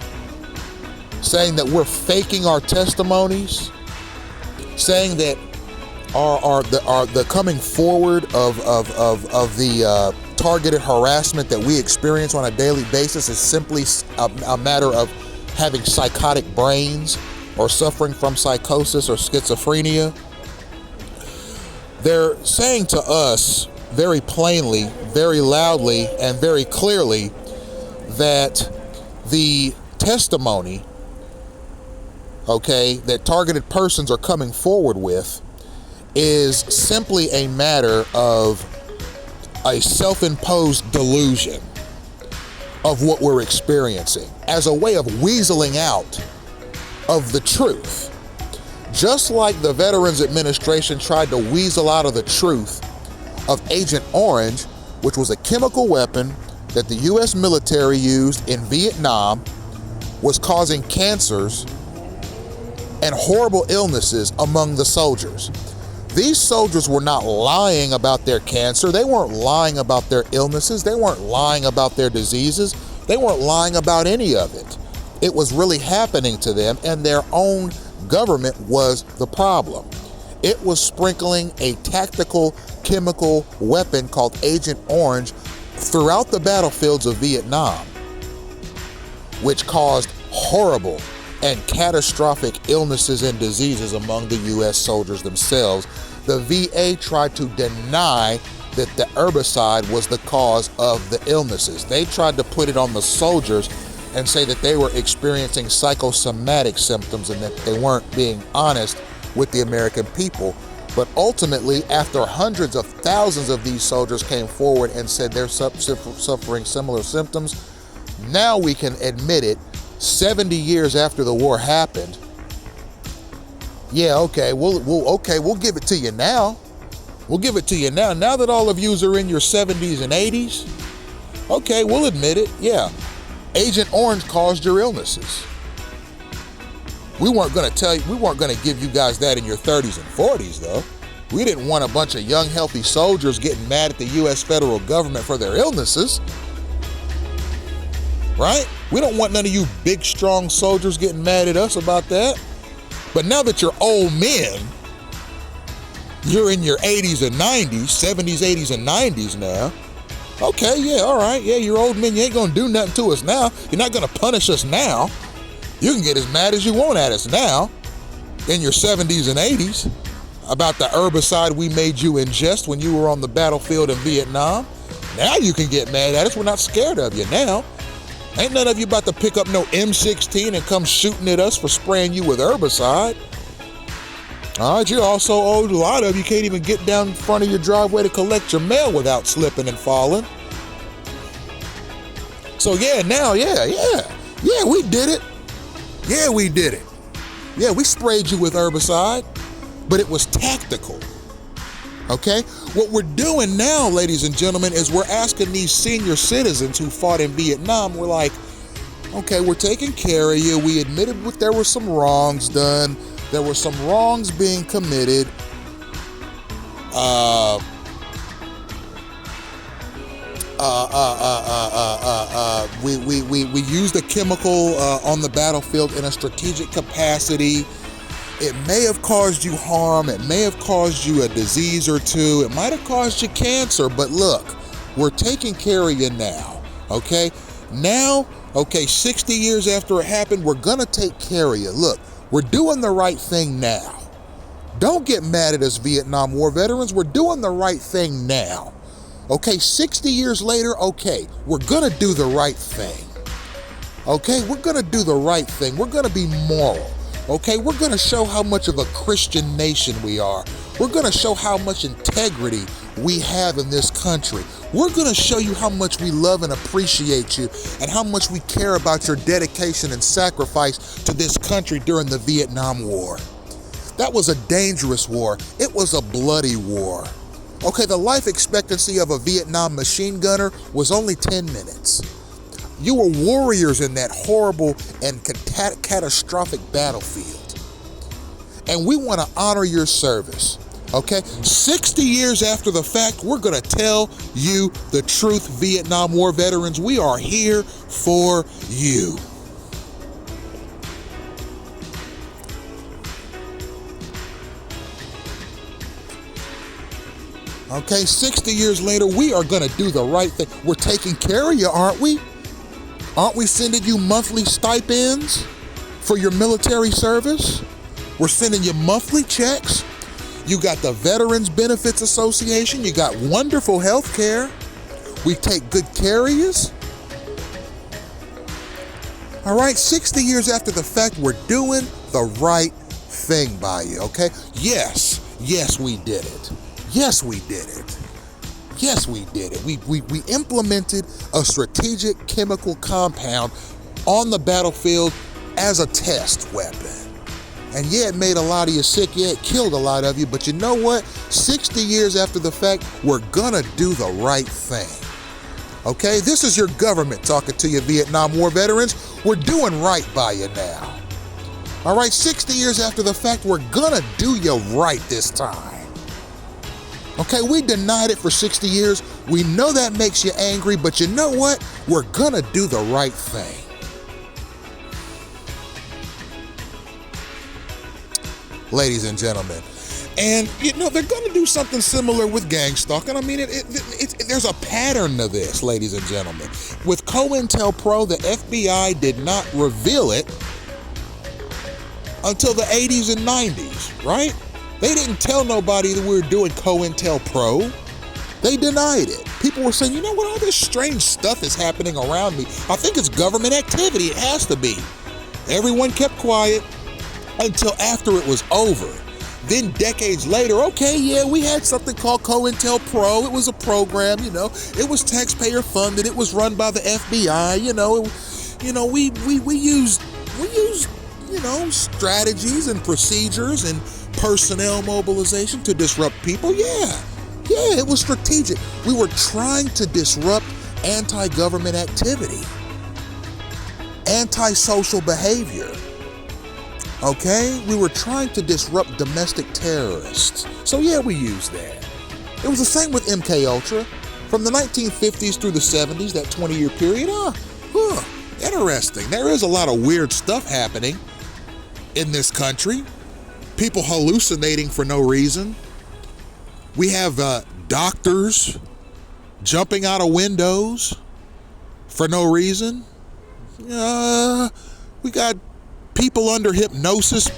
Speaker 3: Saying that we're faking our testimonies, saying that the coming forward of the targeted harassment that we experience on a daily basis is simply a matter of having psychotic brains or suffering from psychosis or schizophrenia. They're saying to us very plainly, very loudly, and very clearly that the testimony, okay, that targeted persons are coming forward with is simply a matter of a self-imposed delusion of what we're experiencing as a way of weaseling out of the truth. Just like the Veterans Administration tried to weasel out of the truth of Agent Orange, which was a chemical weapon that the U.S. military used in Vietnam, was causing cancers and horrible illnesses among the soldiers. These soldiers were not lying about their cancer. They weren't lying about their illnesses. They weren't lying about their diseases. They weren't lying about any of it. It was really happening to them, and their own government was the problem. It was sprinkling a tactical chemical weapon called Agent Orange throughout the battlefields of Vietnam, which caused horrible and catastrophic illnesses and diseases among the U.S. soldiers themselves. The VA tried to deny that the herbicide was the cause of the illnesses. They tried to put it on the soldiers and say that they were experiencing psychosomatic symptoms and that they weren't being honest with the American people. But ultimately, after hundreds of thousands of these soldiers came forward and said they're suffering similar symptoms, now we can admit it 70 years after the war happened, yeah, okay, we'll give it to you now. We'll give it to you now. Now that all of yous are in your 70s and 80s, okay, we'll admit it. Yeah, Agent Orange caused your illnesses. We weren't going to give you guys that in your 30s and 40s, though. We didn't want a bunch of young, healthy soldiers getting mad at the U.S. federal government for their illnesses. Right? We don't want none of you big, strong soldiers getting mad at us about that. But now that you're old men, you're in your 80s and 90s, 70s, 80s, and 90s now. Okay, yeah, all right. Yeah, you're old men. You ain't going to do nothing to us now. You're not going to punish us now. You can get as mad as you want at us now in your 70s and 80s about the herbicide we made you ingest when you were on the battlefield in Vietnam. Now you can get mad at us. We're not scared of you now. Ain't none of you about to pick up no M16 and come shooting at us for spraying you with herbicide. All right, you're also old. A lot of you can't even get down in front of your driveway to collect your mail without slipping and falling. So yeah, now, yeah, we did it. Yeah, we did it. Yeah, we sprayed you with herbicide, but it was tactical. Okay? What we're doing now, ladies and gentlemen, is we're asking these senior citizens who fought in Vietnam, we're like, okay, we're taking care of you. We admitted there were some wrongs done. There were some wrongs being committed. We used a chemical on the battlefield in a strategic capacity. It may have caused you harm. It may have caused you a disease or two. It might have caused you cancer. But look, we're taking care of you now. Okay? Now, okay, 60 years after it happened, we're going to take care of you. Look, we're doing the right thing now. Don't get mad at us, Vietnam War veterans. We're doing the right thing now. Okay, 60 years later, okay, we're going to do the right thing. Okay, we're going to do the right thing. We're going to be moral. Okay, we're going to show how much of a Christian nation we are. We're going to show how much integrity we have in this country. We're going to show you how much we love and appreciate you and how much we care about your dedication and sacrifice to this country during the Vietnam War. That was a dangerous war. It was a bloody war. Okay, the life expectancy of a Vietnam machine gunner was only 10 minutes. You were warriors in that horrible and catastrophic battlefield. And we want to honor your service, okay? 60 years after the fact, we're going to tell you the truth, Vietnam War veterans. We are here for you. Okay, 60 years later, we are going to do the right thing. We're taking care of you, aren't we? Aren't we sending you monthly stipends for your military service? We're sending you monthly checks. You got the Veterans Benefits Association. You got wonderful health care. We take good care of you. All right, 60 years after the fact, we're doing the right thing by you, okay? Yes, we did it. Yes, we did it. Yes, we did it. We implemented a strategic chemical compound on the battlefield as a test weapon. And yeah, it made a lot of you sick. Yeah, it killed a lot of you. But you know what? 60 years after the fact, we're gonna do the right thing. Okay, this is your government talking to you, Vietnam War veterans. We're doing right by you now. All right, 60 years after the fact, we're gonna do you right this time. Okay, we denied it for 60 years. We know that makes you angry, but you know what? We're gonna do the right thing. Ladies and gentlemen, and you know, they're gonna do something similar with Gangstalking. I mean, there's a pattern to this, ladies and gentlemen. With COINTELPRO, the FBI did not reveal it until the 80s and 90s, right? They didn't tell nobody that we were doing COINTELPRO. They denied it. People were saying, you know what, all this strange stuff is happening around me. I think it's government activity. It has to be. Everyone kept quiet until after it was over. Then decades later, okay, yeah, we had something called COINTELPRO. It was a program, you know. It was taxpayer funded. It was run by the FBI, we used, strategies and procedures and personnel mobilization to disrupt people. Yeah, it was strategic. We were trying to disrupt anti-government activity, antisocial behavior. Okay? We were trying to disrupt domestic terrorists. So yeah, we used that. It was the same with MK Ultra. From the 1950s through the 70s, that 20-year period, interesting. There is a lot of weird stuff happening in this country. People hallucinating for no reason. We have doctors jumping out of windows for no reason. We got people under hypnosis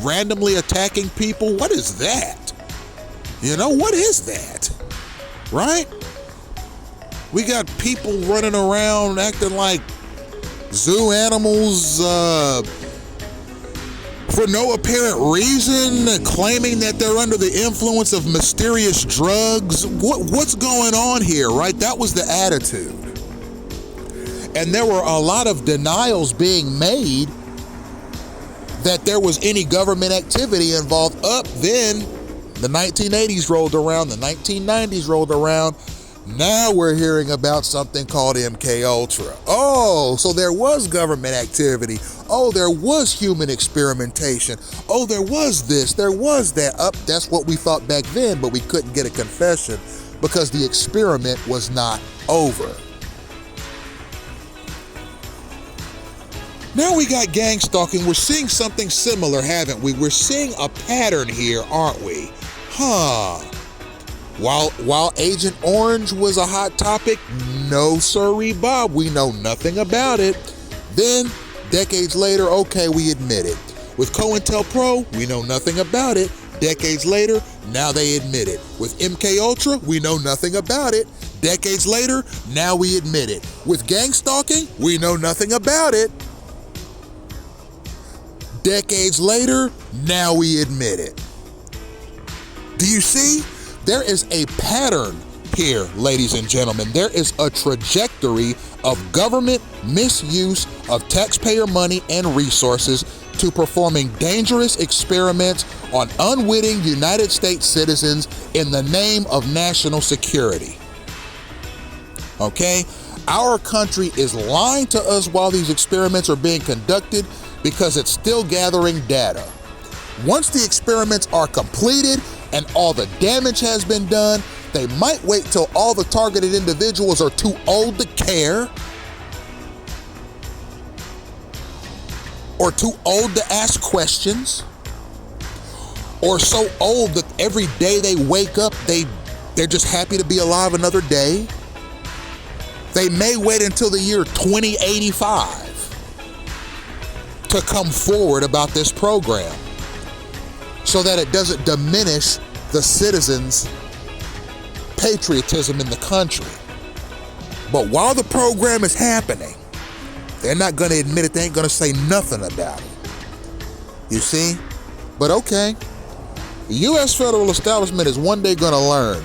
Speaker 3: randomly attacking people. What is that? What is that? Right? We got people running around acting like zoo animals for no apparent reason, claiming that they're under the influence of mysterious drugs. What's going on here, right? That was the attitude. And there were a lot of denials being made that there was any government activity involved. Then the 1980s rolled around, the 1990s rolled around. Now we're hearing about something called MK Ultra. Oh, so there was government activity. Oh, there was human experimentation. Oh, there was this, there was that. That's what we thought back then, but we couldn't get a confession because the experiment was not over. Now we got gangstalking. We're seeing something similar, haven't we? We're seeing a pattern here, aren't we? While Agent Orange was a hot topic, no sirree Bob, we know nothing about it. Then, decades later, okay, we admit it. With COINTELPRO, we know nothing about it. Decades later, now they admit it. With MK Ultra, we know nothing about it. Decades later, now we admit it. With gangstalking, we know nothing about it. Decades later, now we admit it. Do you see? There is a pattern here, ladies and gentlemen. There is a trajectory of government misuse of taxpayer money and resources to performing dangerous experiments on unwitting United States citizens in the name of national security. Okay? Our country is lying to us while these experiments are being conducted because it's still gathering data. Once the experiments are completed and all the damage has been done, they might wait till all the targeted individuals are too old to care or too old to ask questions or so old that every day they wake up, they're just happy to be alive another day. They may wait until the year 2085 to come forward about this program so that it doesn't diminish the citizens' patriotism in the country. But while the program is happening, they're not going to admit it. They ain't going to say nothing about it. You see? But okay, the U.S. federal establishment is one day going to learn,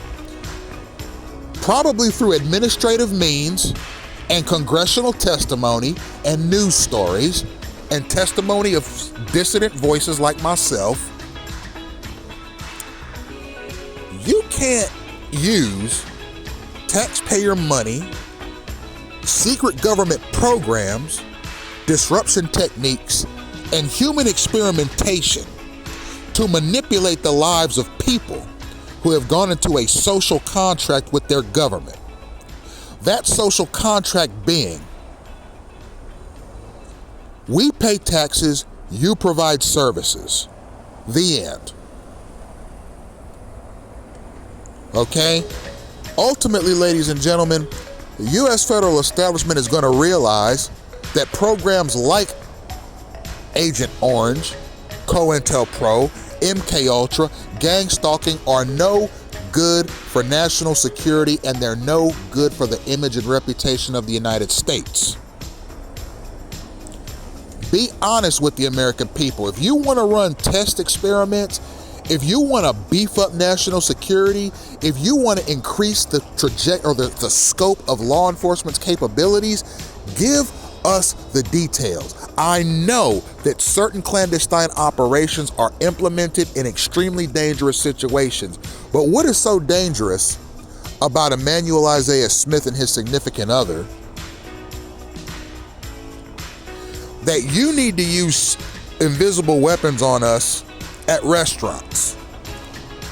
Speaker 3: probably through administrative means and congressional testimony and news stories and testimony of dissident voices like myself. You can't use taxpayer money, secret government programs, disruption techniques, and human experimentation to manipulate the lives of people who have gone into a social contract with their government. That social contract being, we pay taxes, you provide services. The end. Okay? Ultimately, ladies and gentlemen, the U.S. federal establishment is going to realize that programs like Agent Orange, COINTELPRO, MK Ultra, gangstalking are no good for national security, and they're no good for the image and reputation of the United States. Be honest with the American people. If you want to run test experiments, if you want to beef up national security, if you want to increase the scope of law enforcement's capabilities, give us the details. I know that certain clandestine operations are implemented in extremely dangerous situations. But what is so dangerous about Emmanuel Isaiah Smith and his significant other that you need to use invisible weapons on us at restaurants?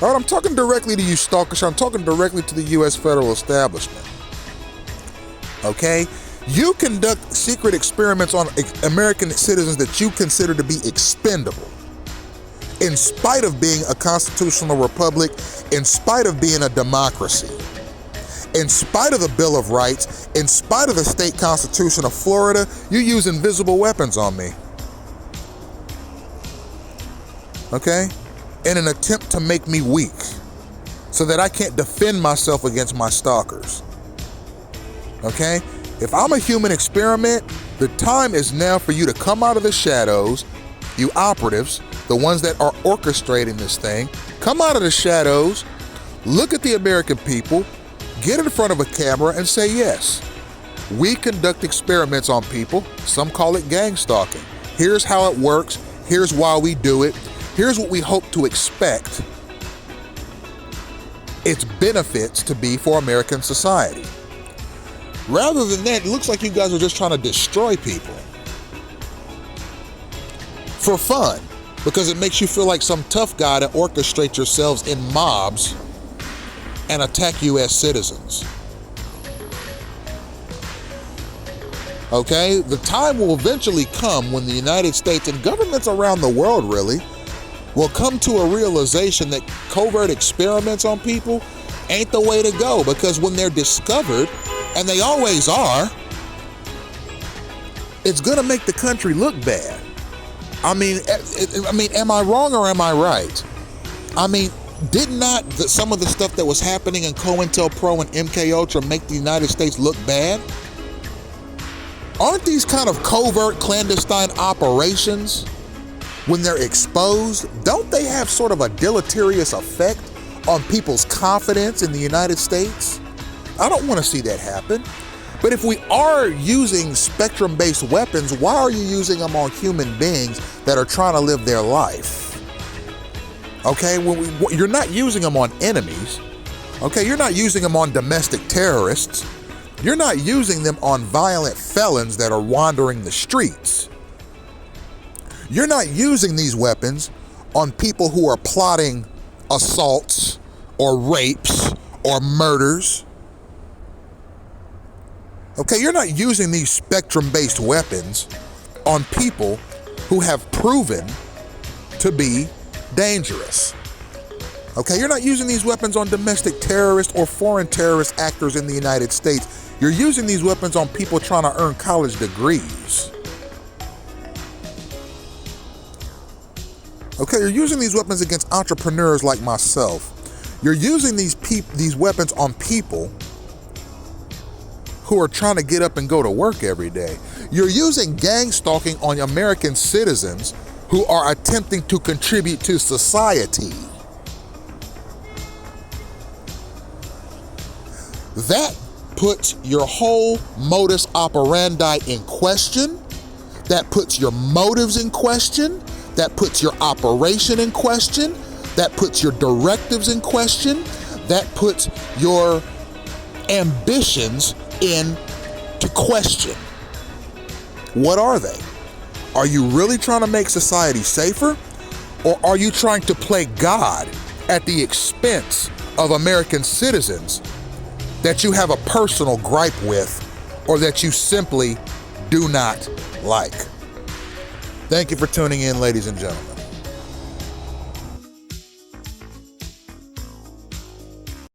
Speaker 3: All right, I'm talking directly to you stalkers. I'm talking directly to the U.S. federal establishment. Okay? You conduct secret experiments on American citizens that you consider to be expendable. In spite of being a constitutional republic, in spite of being a democracy, in spite of the Bill of Rights, in spite of the state constitution of Florida, you use invisible weapons on me. Okay? In an attempt to make me weak so that I can't defend myself against my stalkers. Okay? If I'm a human experiment, the time is now for you to come out of the shadows, you operatives, the ones that are orchestrating this thing, come out of the shadows, look at the American people, get in front of a camera and say, yes, we conduct experiments on people. Some call it gangstalking. Here's how it works. Here's why we do it. Here's what we hope to expect its benefits to be for American society. Rather than that, it looks like you guys are just trying to destroy people for fun, because it makes you feel like some tough guy to orchestrate yourselves in mobs and attack U.S. citizens. Okay? The time will eventually come when the United States and governments around the world really will come to a realization that covert experiments on people ain't the way to go, because when they're discovered, and they always are, it's gonna make the country look bad. I mean, am I wrong or am I right? I mean, did not some of the stuff that was happening in COINTELPRO and MK Ultra make the United States look bad? Aren't these kind of covert clandestine operations, when they're exposed, don't they have sort of a deleterious effect on people's confidence in the United States? I don't want to see that happen. But if we are using spectrum-based weapons, why are you using them on human beings that are trying to live their life? Okay, you're not using them on enemies. Okay, you're not using them on domestic terrorists. You're not using them on violent felons that are wandering the streets. You're not using these weapons on people who are plotting assaults or rapes or murders. Okay, you're not using these spectrum-based weapons on people who have proven to be dangerous. Okay, you're not using these weapons on domestic terrorists or foreign terrorist actors in the United States. You're using these weapons on people trying to earn college degrees. Okay, you're using these weapons against entrepreneurs like myself. You're using these weapons on people who are trying to get up and go to work every day. You're using gang stalking on American citizens who are attempting to contribute to society. That puts your whole modus operandi in question. That puts your motives in question. That puts your operation in question. That puts your directives in question. That puts your ambitions into question. What are they? Are you really trying to make society safer? Or are you trying to play God at the expense of American citizens that you have a personal gripe with or that you simply do not like? Thank you for tuning in, ladies and gentlemen.